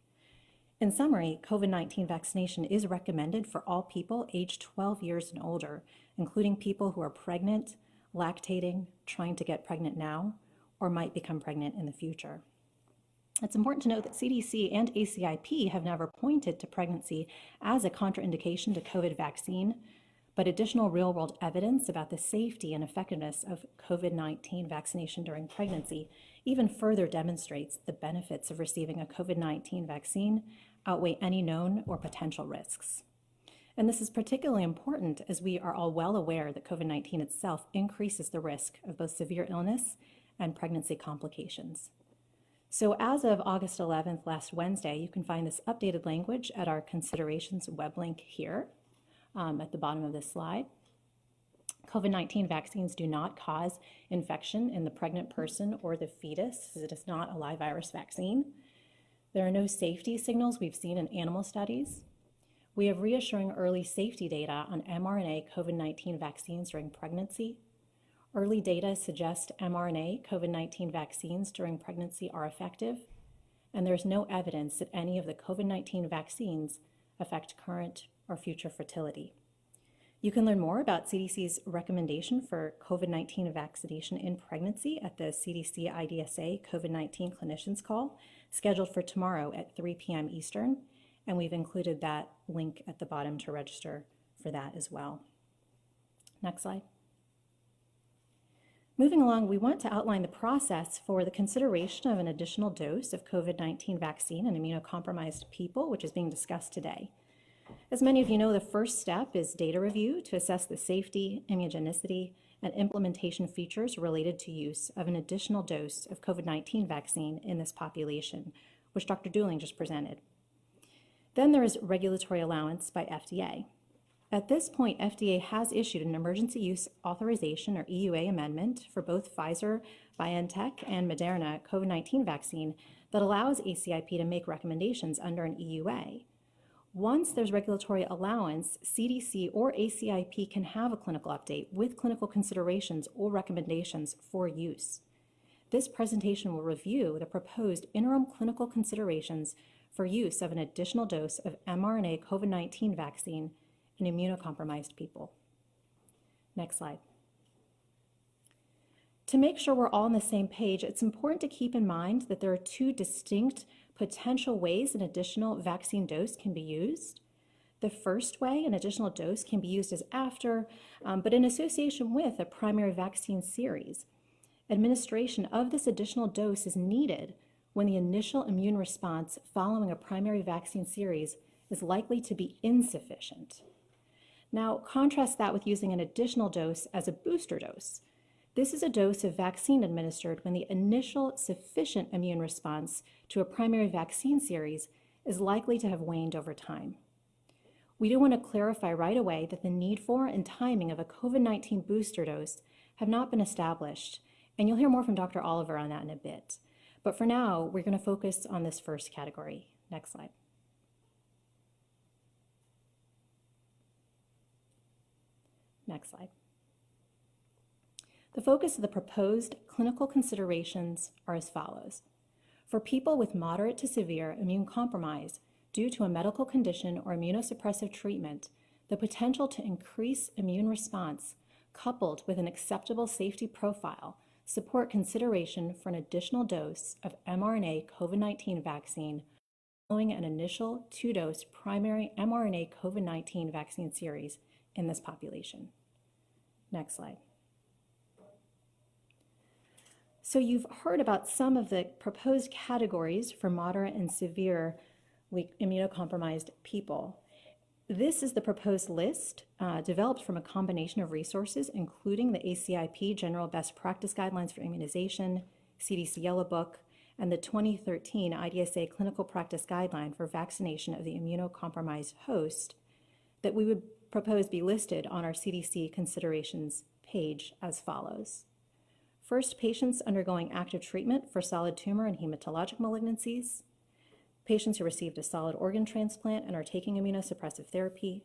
In summary, COVID-19 vaccination is recommended for all people aged 12 years and older, including people who are pregnant, lactating, trying to get pregnant now, or might become pregnant in the future. It's important to note that CDC and ACIP have never pointed to pregnancy as a contraindication to COVID vaccine, but additional real-world evidence about the safety and effectiveness of COVID-19 vaccination during pregnancy even further demonstrates the benefits of receiving a COVID-19 vaccine outweigh any known or potential risks. And this is particularly important as we are all well aware that COVID-19 itself increases the risk of both severe illness and pregnancy complications. So as of August 11th, last Wednesday, you can find this updated language at our considerations web link here at the bottom of this slide. COVID-19 vaccines do not cause infection in the pregnant person or the fetus, as it is not a live virus vaccine. There are no safety signals we've seen in animal studies. We have reassuring early safety data on mRNA COVID-19 vaccines during pregnancy. Early data suggest mRNA COVID-19 vaccines during pregnancy are effective, and there's no evidence that any of the COVID-19 vaccines affect current or future fertility. You can learn more about CDC's recommendation for COVID-19 vaccination in pregnancy at the CDC IDSA COVID-19 clinicians call, scheduled for tomorrow at 3 p.m. Eastern, and we've included that link at the bottom to register for that as well. Next slide. Moving along, we want to outline the process for the consideration of an additional dose of COVID-19 vaccine in immunocompromised people, which is being discussed today. As many of you know, the first step is data review to assess the safety, immunogenicity, and implementation features related to use of an additional dose of COVID-19 vaccine in this population, which Dr. Dooling just presented. Then there is regulatory allowance by FDA. At this point, FDA has issued an emergency use authorization or EUA amendment for both Pfizer, BioNTech, and Moderna COVID-19 vaccine that allows ACIP to make recommendations under an EUA. Once there's regulatory allowance, CDC or ACIP can have a clinical update with clinical considerations or recommendations for use. This presentation will review the proposed interim clinical considerations for use of an additional dose of mRNA COVID-19 vaccine in immunocompromised people. Next slide. To make sure we're all on the same page, it's important to keep in mind that there are two distinct potential ways an additional vaccine dose can be used. The first way, an additional dose can be used as after, but in association with a primary vaccine series. Administration of this additional dose is needed when the initial immune response following a primary vaccine series is likely to be insufficient. Now, contrast that with using an additional dose as a booster dose. This is a dose of vaccine administered when the initial sufficient immune response to a primary vaccine series is likely to have waned over time. We do want to clarify right away that the need for and timing of a COVID-19 booster dose have not been established, and you'll hear more from Dr. Oliver on that in a bit. But for now, we're going to focus on this first category. Next slide. Next slide. The focus of the proposed clinical considerations are as follows. For people with moderate to severe immune compromise due to a medical condition or immunosuppressive treatment, the potential to increase immune response coupled with an acceptable safety profile support consideration for an additional dose of mRNA COVID-19 vaccine following an initial 2-dose primary mRNA COVID-19 vaccine series in this population. Next slide. So you've heard about some of the proposed categories for moderate and severe immunocompromised people. This is the proposed list developed from a combination of resources, including the ACIP General Best Practice Guidelines for Immunization, CDC Yellow Book, and the 2013 IDSA Clinical Practice Guideline for Vaccination of the Immunocompromised Host that we would propose be listed on our CDC considerations page as follows. First, patients undergoing active treatment for solid tumor and hematologic malignancies, patients who received a solid organ transplant and are taking immunosuppressive therapy,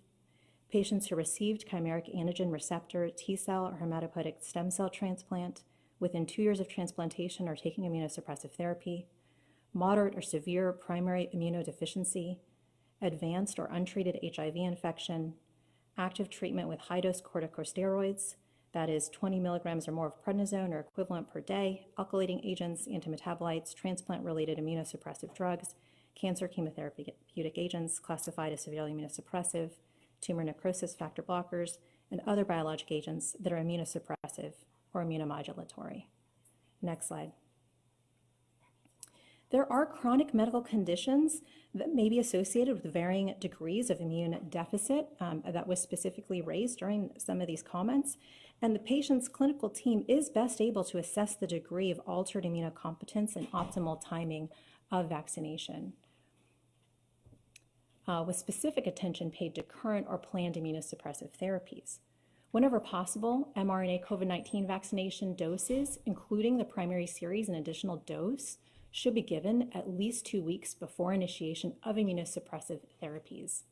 patients who received chimeric antigen receptor T-cell or hematopoietic stem cell transplant within 2 years of transplantation are taking immunosuppressive therapy, moderate or severe primary immunodeficiency, advanced or untreated HIV infection, active treatment with high-dose corticosteroids, that is 20 milligrams or more of prednisone or equivalent per day, alkylating agents, antimetabolites, transplant-related immunosuppressive drugs, cancer chemotherapeutic agents classified as severely immunosuppressive, tumor necrosis factor blockers, and other biologic agents that are immunosuppressive or immunomodulatory. Next slide. There are chronic medical conditions that may be associated with varying degrees of immune deficit that was specifically raised during some of these comments, and the patient's clinical team is best able to assess the degree of altered immunocompetence and optimal timing of vaccination, with specific attention paid to current or planned immunosuppressive therapies. Whenever possible, mRNA COVID-19 vaccination doses, including the primary series and additional dose, should be given at least 2 weeks before initiation of immunosuppressive therapies.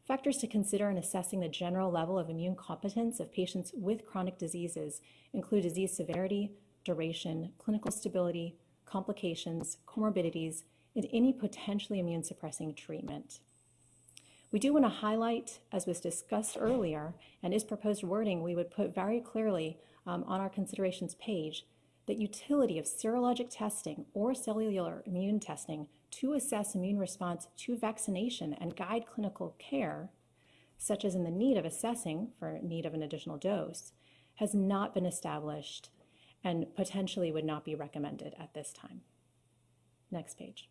Factors to consider in assessing the general level of immune competence of patients with chronic diseases include disease severity, duration, clinical stability, complications, comorbidities, and any potentially immune-suppressing treatment. We do want to highlight, as was discussed earlier, and is proposed wording we would put very clearly on our considerations page, that utility of serologic testing or cellular immune testing to assess immune response to vaccination and guide clinical care, such as in the need of assessing for need of an additional dose, has not been established and potentially would not be recommended at this time. Next page.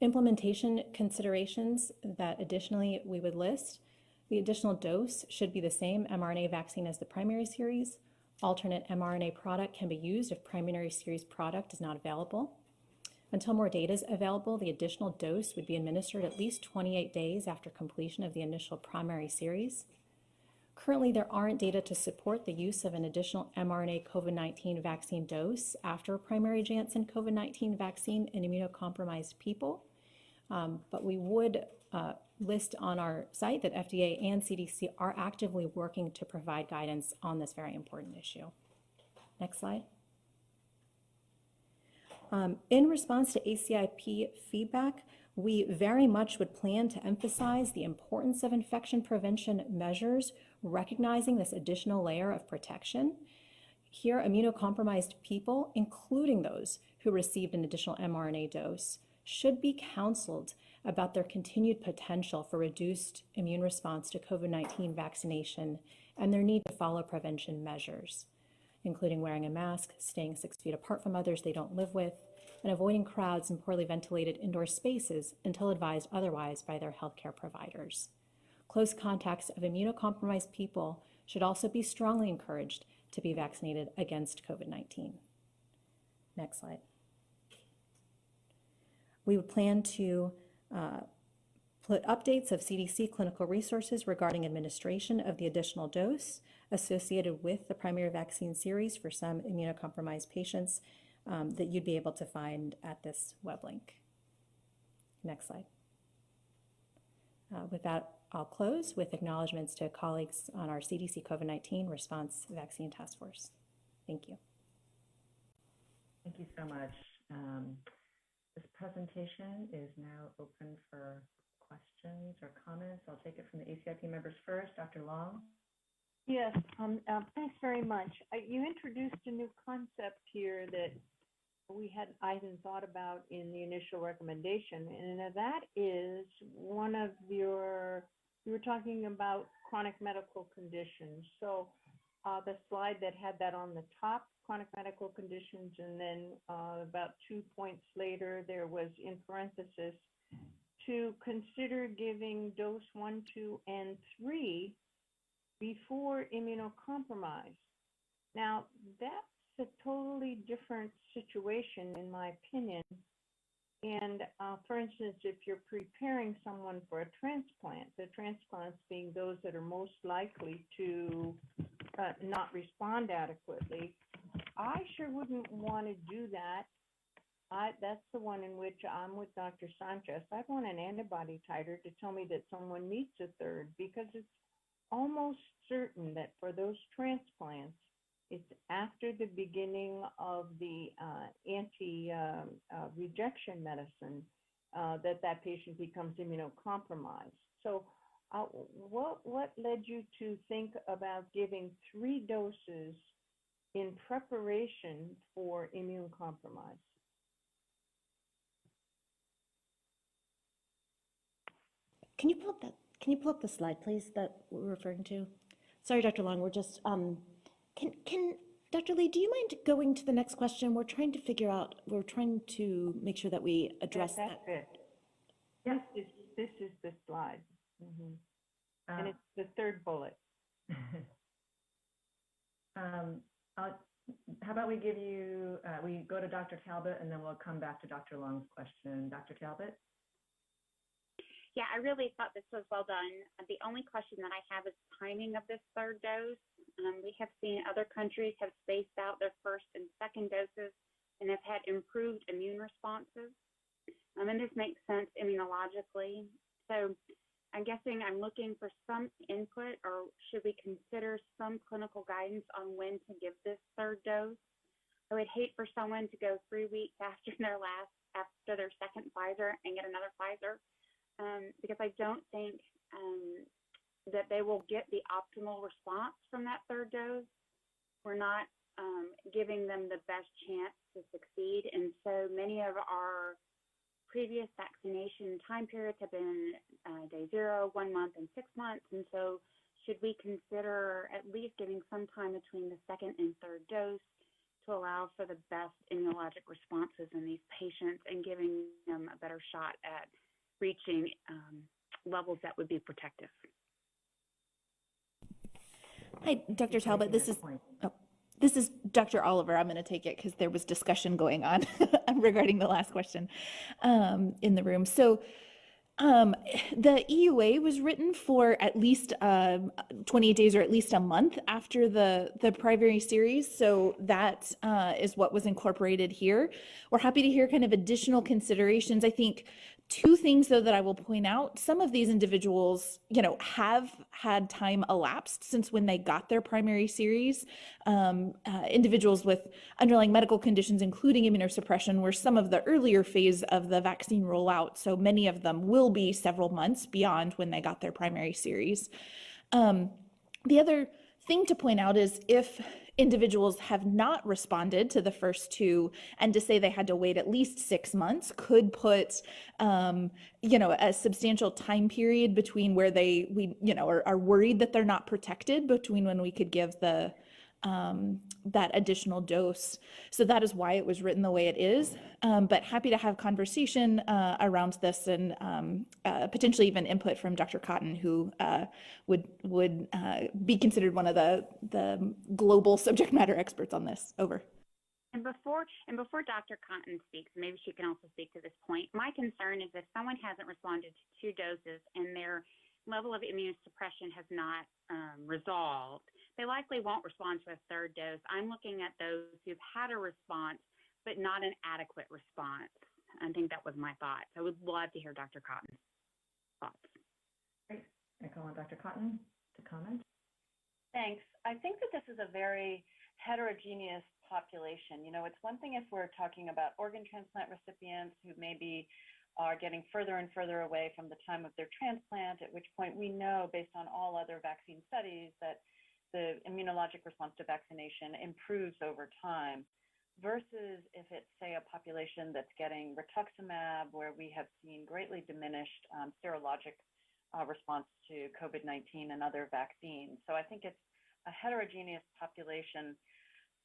Implementation considerations that additionally we would list. The additional dose should be the same mRNA vaccine as the primary series. Alternate mRNA product can be used if primary series product is not available. Until more data is available, the additional dose would be administered at least 28 days after completion of the initial primary series. Currently, there aren't data to support the use of an additional mRNA COVID-19 vaccine dose after a primary Janssen COVID-19 vaccine in immunocompromised people, but we would list on our site that FDA and CDC are actively working to provide guidance on this very important issue. Next slide. In response to ACIP feedback, we very much would plan to emphasize the importance of infection prevention measures, recognizing this additional layer of protection. Here, immunocompromised people, including those who received an additional mRNA dose, should be counseled about their continued potential for reduced immune response to COVID-19 vaccination and their need to follow prevention measures, including wearing a mask, staying 6 feet apart from others they don't live with, and avoiding crowds in poorly ventilated indoor spaces until advised otherwise by their healthcare providers. Close contacts of immunocompromised people should also be strongly encouraged to be vaccinated against COVID-19. Next slide. We would plan to put updates of CDC clinical resources regarding administration of the additional dose associated with the primary vaccine series for some immunocompromised patients that you'd be able to find at this web link. Next slide. With that, I'll close with acknowledgments to colleagues on our CDC COVID-19 Response Vaccine Task Force. Thank you. Thank you so much. This presentation is now open for questions or comments. I'll take it from the ACIP members first. Dr. Long? Yes, thanks very much. You introduced a new concept here that I hadn't thought about in the initial recommendation, and that is one of you were talking about chronic medical conditions. So the slide that had that on the top, chronic medical conditions, and then about 2 points later, there was in parenthesis, to consider giving dose 1, 2, and 3 before immunocompromised. Now, that's a totally different situation, in my opinion. And for instance, if you're preparing someone for a transplant, the transplants being those that are most likely to not respond adequately. I sure wouldn't want to do that. That's the one in which I'm with Dr. Sanchez. I want an antibody titer to tell me that someone meets a third, because it's almost certain that for those transplants, it's after the beginning of the anti-rejection medicine that patient becomes immunocompromised. So what led you to think about giving 3 doses in preparation for immune compromise? Can you pull up the slide, please, that we're referring to? Sorry, Dr. Long, we're just, can Dr. Lee, do you mind going to the next question? We're trying to make sure that we address that. That's it. Yes, this is the slide. Mm-hmm. And it's the 3rd bullet. How about we give you, we go to Dr. Talbot, and then we'll come back to Dr. Long's question. Dr. Talbot? Yeah, I really thought this was well done. The only question that I have is timing of this 3rd dose. We have seen other countries have spaced out their 1st and 2nd doses and have had improved immune responses. And this makes sense immunologically. So I'm guessing I'm looking for some input, or should we consider some clinical guidance on when to give this 3rd dose? I would hate for someone to go 3 weeks after their 2nd Pfizer and get another Pfizer. Because I don't think that they will get the optimal response from that 3rd dose. We're not giving them the best chance to succeed. And so many of our previous vaccination time periods have been day 0, 1 month, and 6 months. And so should we consider at least giving some time between the 2nd and 3rd dose to allow for the best immunologic responses in these patients and giving them a better shot at reaching levels that would be protective? Hi, Dr. Talbot. This is Dr. Oliver. I'm going to take it because there was discussion going on regarding the last question in the room. So the EUA was written for at least 28 days or at least a month after the primary series. So that is what was incorporated here. We're happy to hear kind of additional considerations. I think 2 things, though, that I will point out. Some of these individuals, have had time elapsed since when they got their primary series. Individuals with underlying medical conditions, including immunosuppression, were some of the earlier phase of the vaccine rollout. So many of them will be several months beyond when they got their primary series. The other thing to point out is if individuals have not responded to the first 2, and to say they had to wait at least 6 months could put, a substantial time period between where we are worried that they're not protected between when we could give that additional dose. So that is why it was written the way it is. But happy to have conversation around this and potentially even input from Dr. Cotton, who would be considered one of the global subject matter experts on this. Over. And before Dr. Cotton speaks, maybe she can also speak to this point. My concern is if someone hasn't responded to 2 doses and their level of immunosuppression has not resolved, they likely won't respond to a 3rd dose. I'm looking at those who've had a response, but not an adequate response. I think that was my thought. I would love to hear Dr. Cotton's thoughts. Great. I call on Dr. Cotton to comment. Thanks. I think that this is a very heterogeneous population. It's one thing if we're talking about organ transplant recipients who maybe are getting further and further away from the time of their transplant, at which point we know based on all other vaccine studies that the immunologic response to vaccination improves over time, versus if it's, say, a population that's getting rituximab, where we have seen greatly diminished serologic response to COVID-19 and other vaccines. So I think it's a heterogeneous population.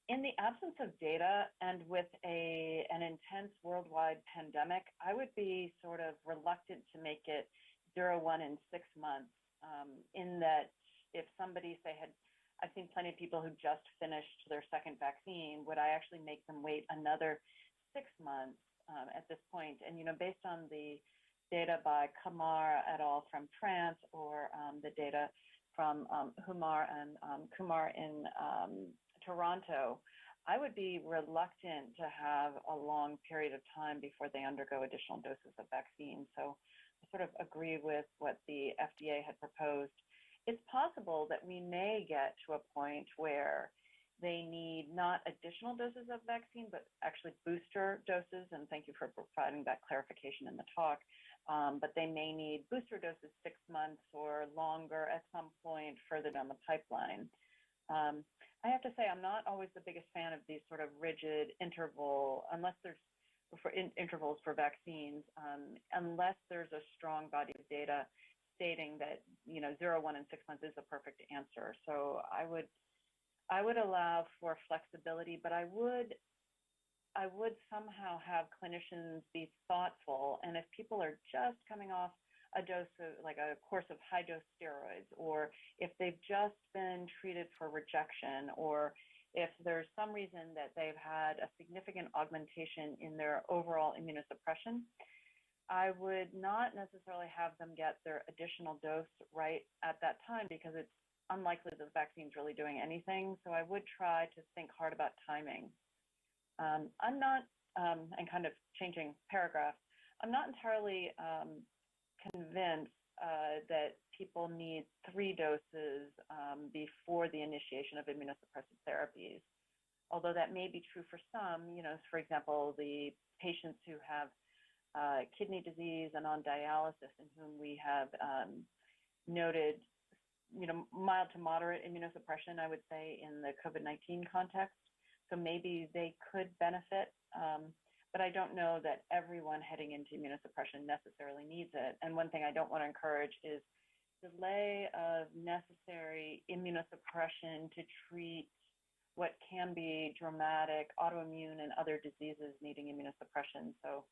In the absence of data and with an intense worldwide pandemic, I would be sort of reluctant to make it 0, 1, and 6 months, in that if somebody, say, I've seen plenty of people who just finished their 2nd vaccine, would I actually make them wait another 6 months at this point? And, based on the data by Kamar et al. From France, or the data from Humar and Kumar in Toronto, I would be reluctant to have a long period of time before they undergo additional doses of vaccine. So I sort of agree with what the FDA had proposed. It's possible that we may get to a point where they need not additional doses of vaccine, but actually booster doses. And thank you for providing that clarification in the talk. But they may need booster doses 6 months or longer at some point further down the pipeline. I have to say, I'm not always the biggest fan of these sort of rigid intervals for vaccines, unless there's a strong body of data stating that 0, 1, and 6 months is the perfect answer. So I would allow for flexibility, but I would somehow have clinicians be thoughtful. And if people are just coming off a dose of, like a course of high dose steroids, or if they've just been treated for rejection, or if there's some reason that they've had a significant augmentation in their overall immunosuppression, I would not necessarily have them get their additional dose right at that time, because it's unlikely that the vaccine's really doing anything. So I would try to think hard about timing. I'm not, and kind of changing paragraphs, I'm not entirely convinced that people need 3 doses before the initiation of immunosuppressive therapies. Although that may be true for some, for example, the patients who have kidney disease and on dialysis, in whom we have noted, mild to moderate immunosuppression, I would say, in the COVID-19 context. So maybe they could benefit, but I don't know that everyone heading into immunosuppression necessarily needs it. And one thing I don't want to encourage is delay of necessary immunosuppression to treat what can be dramatic autoimmune and other diseases needing immunosuppression. So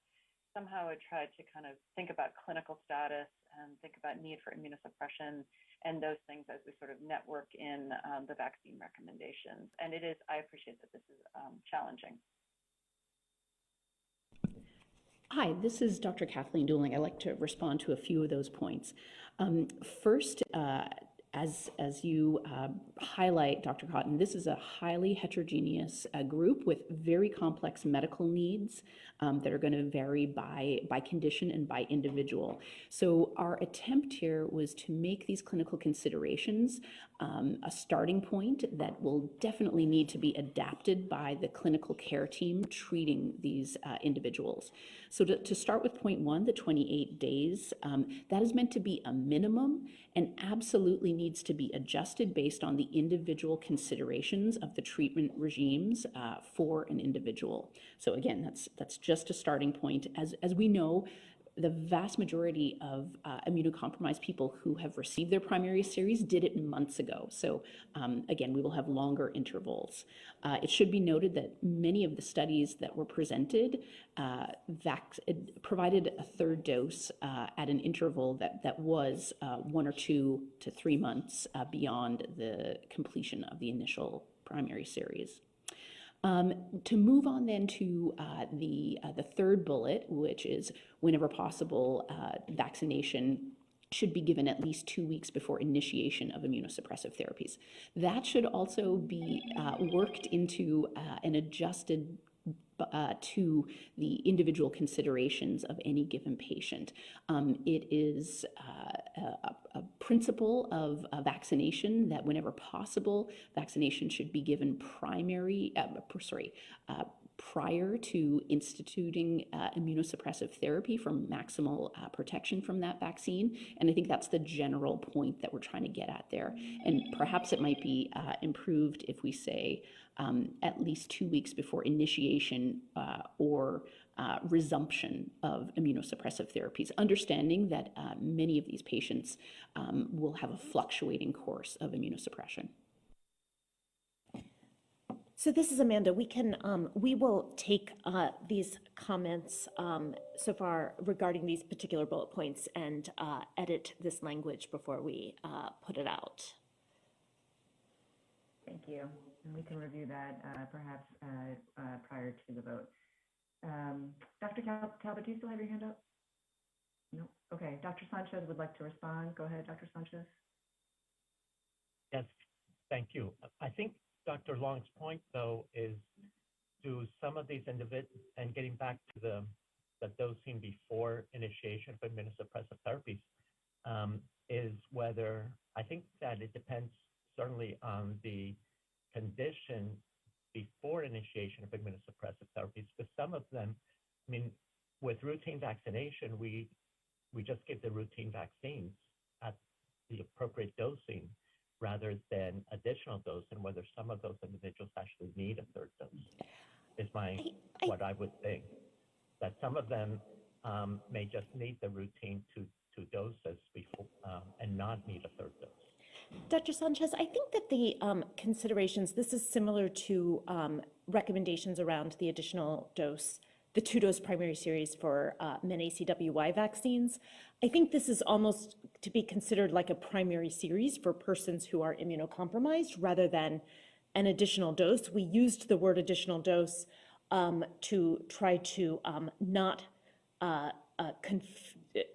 somehow I tried to kind of think about clinical status and think about need for immunosuppression and those things as we sort of network in the vaccine recommendations. And I appreciate that this is challenging. Hi, this is Dr. Kathleen Dooling. I'd like to respond to a few of those points. First, as you highlight, Dr. Cotton, this is a highly heterogeneous group with very complex medical needs that are going to vary by condition and by individual. So our attempt here was to make these clinical considerations a starting point that will definitely need to be adapted by the clinical care team treating these individuals. So to start with point 1, the 28 days, that is meant to be a minimum and absolutely needs to be adjusted based on the individual considerations of the treatment regimes for an individual. So again, that's just a starting point. As we know, the vast majority of immunocompromised people who have received their primary series did it months ago. So again, we will have longer intervals. It should be noted that many of the studies that were presented provided a 3rd dose at an interval that was 1 or 2 to 3 months beyond the completion of the initial primary series. To move on then to the 3rd bullet, which is whenever possible, vaccination should be given at least 2 weeks before initiation of immunosuppressive therapies. That should also be worked into and adjusted to the individual considerations of any given patient. It is a principle of vaccination that whenever possible, vaccination should be given prior to instituting immunosuppressive therapy for maximal protection from that vaccine. And I think that's the general point that we're trying to get at there. And perhaps it might be improved if we say at least 2 weeks before initiation or resumption of immunosuppressive therapies, understanding that many of these patients will have a fluctuating course of immunosuppression. So this is Amanda. We will take these comments so far regarding these particular bullet points and edit this language before we put it out. Thank you. And we can review that perhaps prior to the vote. Dr. Talbot, do you still have your hand up? No. Okay. Dr. Sanchez would like to respond. Go ahead, Dr. Sanchez. Yes, thank you. I think Dr. Long's point, though, is do some of these individuals, and getting back to the dosing before initiation of immunosuppressive therapies, is whether, I think that it depends certainly on the condition before initiation of immunosuppressive therapies, because some of them, I mean, with routine vaccination, we just give the routine vaccines at the appropriate dosing rather than additional dose, and whether some of those individuals actually need a third dose is what I would think. That some of them may just need the routine two doses before and not need a third dose. Dr. Sanchez, I think that the considerations, this is similar to recommendations around the additional dose, the 2-dose primary series for MenACWY vaccines. I think this is almost to be considered like a primary series for persons who are immunocompromised rather than an additional dose. We used the word additional dose to try to not,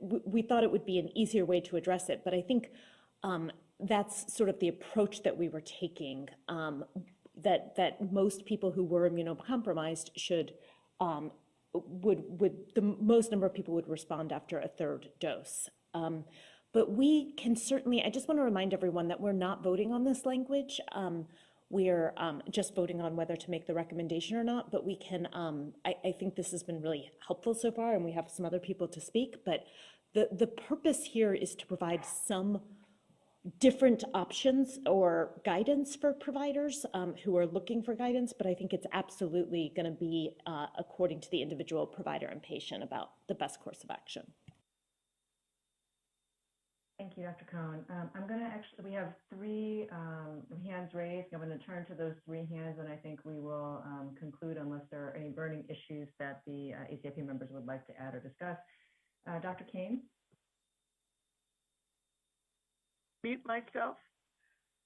we thought it would be an easier way to address it, but I think that's sort of the approach that we were taking, that most people who were immunocompromised should, the most number of people would respond after a third dose. But we can certainly, I just want to remind everyone that we're not voting on this language. We're just voting on whether to make the recommendation or not, but we can, I think this has been really helpful so far, and we have some other people to speak, but the purpose here is to provide some different options or guidance for providers who are looking for guidance, but I think it's absolutely going to be according to the individual provider and patient about the best course of action. Thank you, Dr. Cohn. I'm going to actually, we have 3 hands raised. I'm going to turn to those 3 hands, and I think we will conclude unless there are any burning issues that the ACIP members would like to add or discuss. Dr. Kane? Mute myself.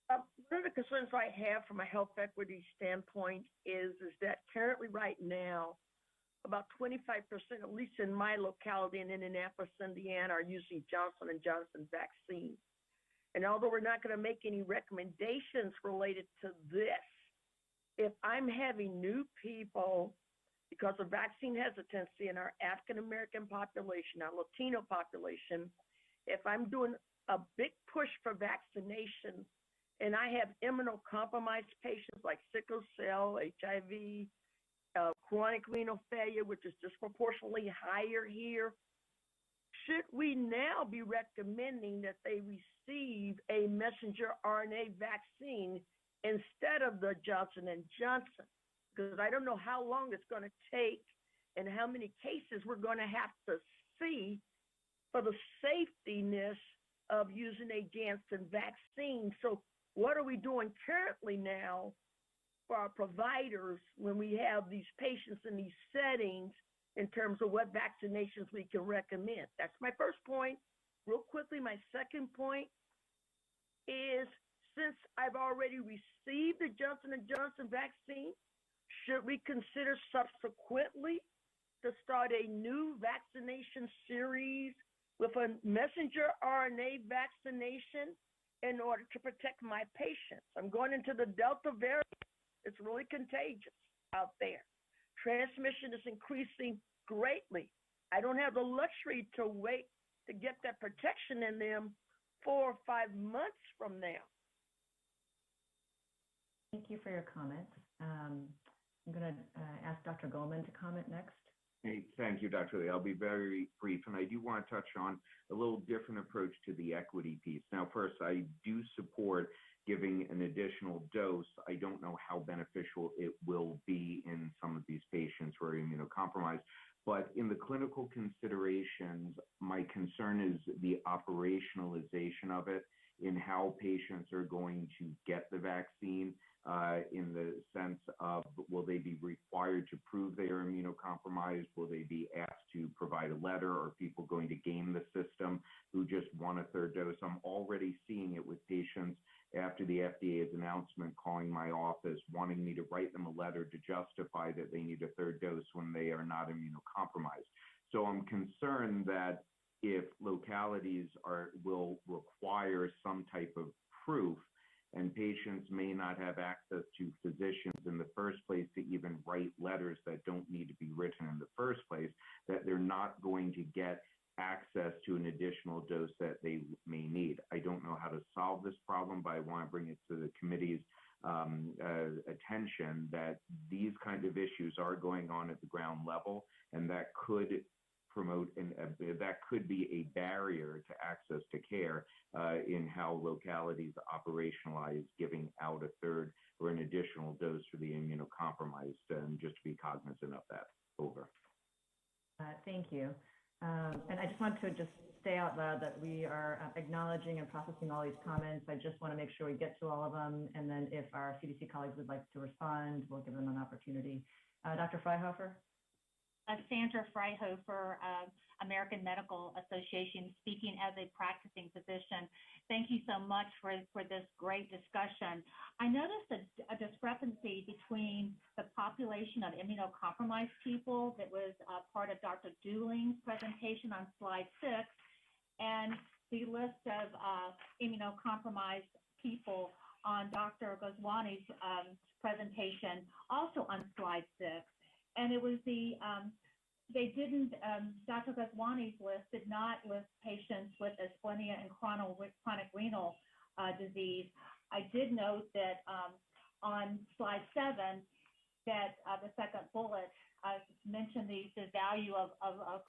One of the concerns I have from a health equity standpoint is that currently right now, about 25%, at least in my locality in Indianapolis, Indiana, are using Johnson & Johnson vaccine. And although we're not going to make any recommendations related to this, if I'm having new people, because of vaccine hesitancy in our African-American population, our Latino population, if I'm doing a big push for vaccination and I have immunocompromised patients like sickle cell, HIV, chronic renal failure, which is disproportionately higher here, should we now be recommending that they receive a messenger RNA vaccine instead of the Johnson & Johnson? Because I don't know how long it's going to take and how many cases we're going to have to see for the safetyness of using a Janssen vaccine. So what are we doing currently now for our providers when we have these patients in these settings in terms of what vaccinations we can recommend? That's my first point. Real quickly, my second point is, since I've already received the Johnson & Johnson vaccine, should we consider subsequently to start a new vaccination series with a messenger RNA vaccination in order to protect my patients? I'm going into the Delta variant. It's really contagious out there. Transmission is increasing greatly. I don't have the luxury to wait to get that protection in them 4 or 5 months from now. Thank you for your comments. I'm going to ask Dr. Goldman to comment next. Hey, thank you, Dr. Lee. I'll be very brief, and I do want to touch on a little different approach to the equity piece. Now, first, I do support giving an additional dose. I don't know how beneficial it will be in some of these patients who are immunocompromised, but in the clinical considerations, my concern is the operationalization of it in how patients are going to get the vaccine, in the sense of, will they be required to prove they are immunocompromised? Will they be asked to provide a letter? Or people going to game the system who just want a third dose? I'm already seeing it with patients after the FDA's announcement calling my office, wanting me to write them a letter to justify that they need a third dose when they are not immunocompromised. So I'm concerned that if localities will require some type of proof, and patients may not have access to physicians in the first place to even write letters that don't need to be written in the first place, that they're not going to get access to an additional dose that they may need. I don't know how to solve this problem, but I want to bring it to the committee's attention that these kind of issues are going on at the ground level, and that could promote and that could be a barrier to access to care in how localities operationalize giving out a third or an additional dose for the immunocompromised, and just to be cognizant of that. Over. Thank you. And I just want to just say out loud that we are acknowledging and processing all these comments. I just want to make sure we get to all of them. And then if our CDC colleagues would like to respond, we'll give them an opportunity. Dr. Freihofer? Sandra Freihofer, American Medical Association, speaking as a practicing physician. Thank you so much for this great discussion. I noticed a discrepancy between the population of immunocompromised people that was part of Dr. Dooling's presentation on slide 6 and the list of immunocompromised people on Dr. Goswami's presentation, also on slide 6. And it was they didn't, Dr. Goswami's list did not list patients with asplenia and chronic renal disease. I did note that on slide 7, that the second bullet mentioned the value of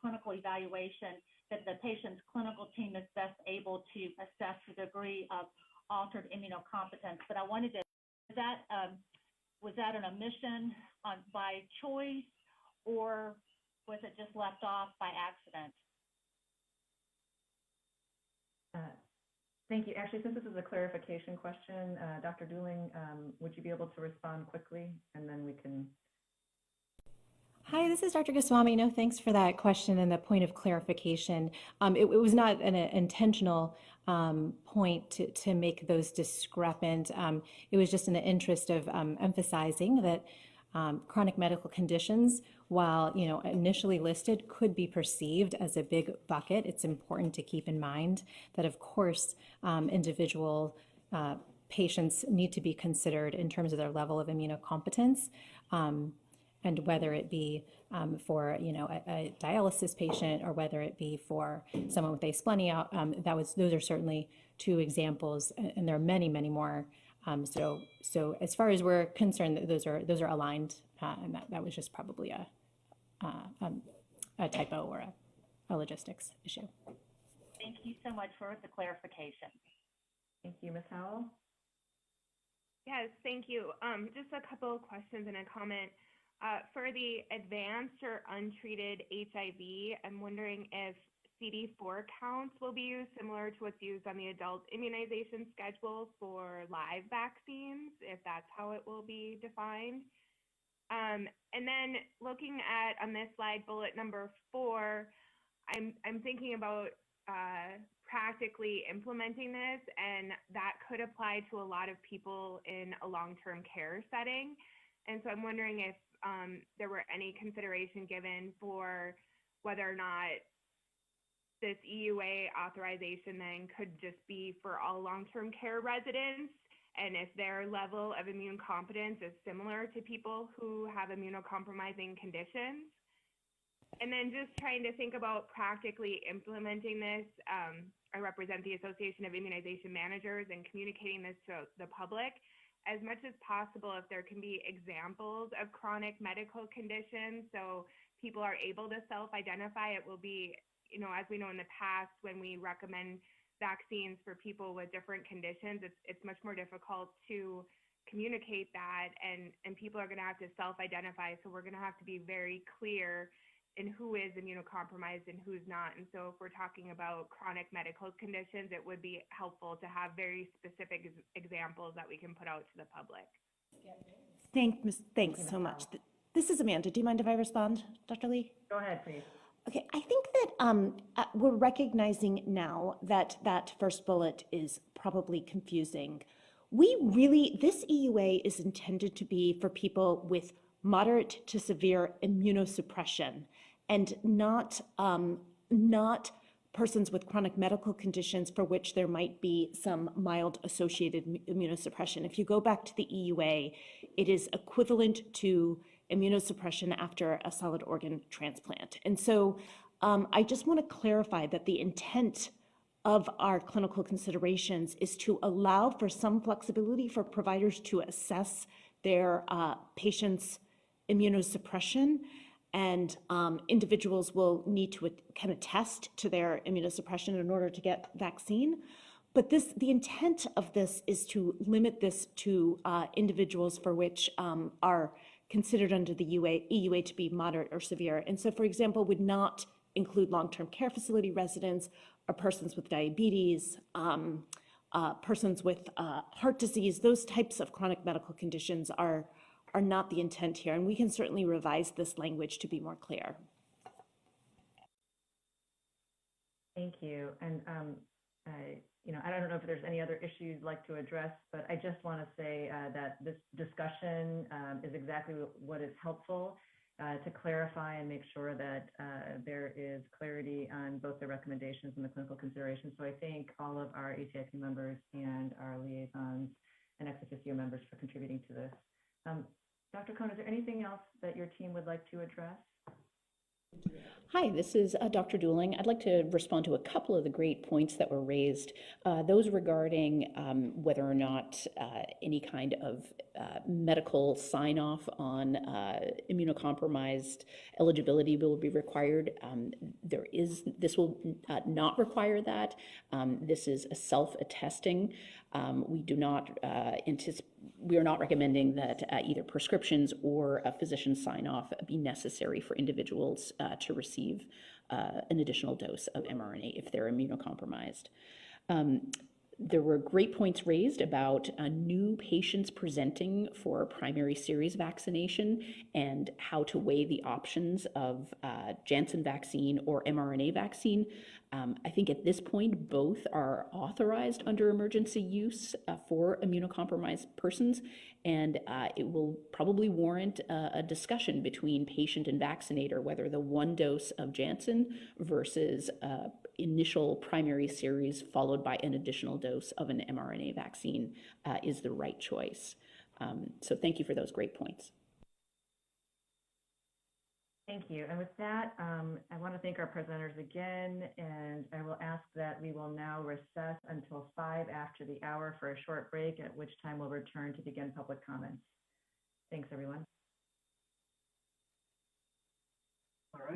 clinical evaluation, that the patient's clinical team is best able to assess the degree of altered immunocompetence. But I wanted to, was that an omission by choice, or was it just left off by accident? Thank you. Actually, since this is a clarification question, Dr. Dooling, would you be able to respond quickly, and then we can... Hi, this is Dr. Goswami. No, thanks for that question and the point of clarification. It was not an intentional point to make those discrepant. It was just in the interest of emphasizing that chronic medical conditions, while initially listed, could be perceived as a big bucket. It's important to keep in mind that, of course, individual patients need to be considered in terms of their level of immunocompetence. And whether it be for a dialysis patient or whether it be for someone with asplenia, those are certainly two examples, and there are many, many more. So as far as we're concerned, those are aligned, and that was just probably a typo or a logistics issue. Thank you so much for the clarification. Thank you, Ms. Howell. Yes, thank you. Just a couple of questions and a comment. For the advanced or untreated HIV, I'm wondering if CD4 counts will be used similar to what's used on the adult immunization schedule for live vaccines, if that's how it will be defined. And then looking at, on this slide, bullet number 4, I'm thinking about practically implementing this, and that could apply to a lot of people in a long-term care setting. And so I'm wondering if there were any consideration given for whether or not this EUA authorization then could just be for all long-term care residents, and if their level of immune competence is similar to people who have immunocompromising conditions. And then just trying to think about practically implementing this. I represent the Association of Immunization Managers, and communicating this to the public as much as possible, if there can be examples of chronic medical conditions so people are able to self-identify. It will be, as we know in the past, when we recommend vaccines for people with different conditions, it's much more difficult to communicate that, and people are going to have to self-identify. So we're going to have to be very clear in who is immunocompromised and who's not. And so if we're talking about chronic medical conditions, it would be helpful to have very specific examples that we can put out to the public. Thanks so much. This is Amanda. Do you mind if I respond, Dr. Lee? Go ahead, please. Okay, I think that we're recognizing now that that first bullet is probably confusing. This EUA is intended to be for people with moderate to severe immunosuppression, and not persons with chronic medical conditions for which there might be some mild associated immunosuppression. If you go back to the EUA, it is equivalent to immunosuppression after a solid organ transplant. And so I just want to clarify that the intent of our clinical considerations is to allow for some flexibility for providers to assess their patients' immunosuppression, and individuals will need to kind of attest to their immunosuppression in order to get vaccine. But the intent of this is to limit this to individuals for which are considered under the EUA to be moderate or severe. And so, for example, would not include long-term care facility residents or persons with diabetes, persons with heart disease. Those types of chronic medical conditions are not the intent here, and we can certainly revise this language to be more clear. Thank you. And I don't know if there's any other issues you'd like to address, but I just want to say that this discussion is exactly what is helpful to clarify and make sure that there is clarity on both the recommendations and the clinical considerations. So I thank all of our ACIP members and our liaisons and ex officio members for contributing to this. Dr. Cohn, is there anything else that your team would like to address? Hi, this is Dr. Dooling. I'd like to respond to a couple of the great points that were raised. Those regarding whether or not any kind of medical sign-off on immunocompromised eligibility will be required. This will not require that. This is a self-attesting. We are not recommending that either prescriptions or a physician sign-off be necessary for individuals to receive an additional dose of mRNA if they're immunocompromised. There were great points raised about new patients presenting for primary series vaccination and how to weigh the options of Janssen vaccine or mRNA vaccine. I think at this point, both are authorized under emergency use for immunocompromised persons, and it will probably warrant a discussion between patient and vaccinator whether the one dose of Janssen versus initial primary series followed by an additional dose of an mRNA vaccine is the right choice. So thank you for those great points. Thank you. And with that, I want to thank our presenters again, and I will ask that we will now recess until 5 after the hour for a short break, at which time we'll return to begin public comments. Thanks, everyone. All right.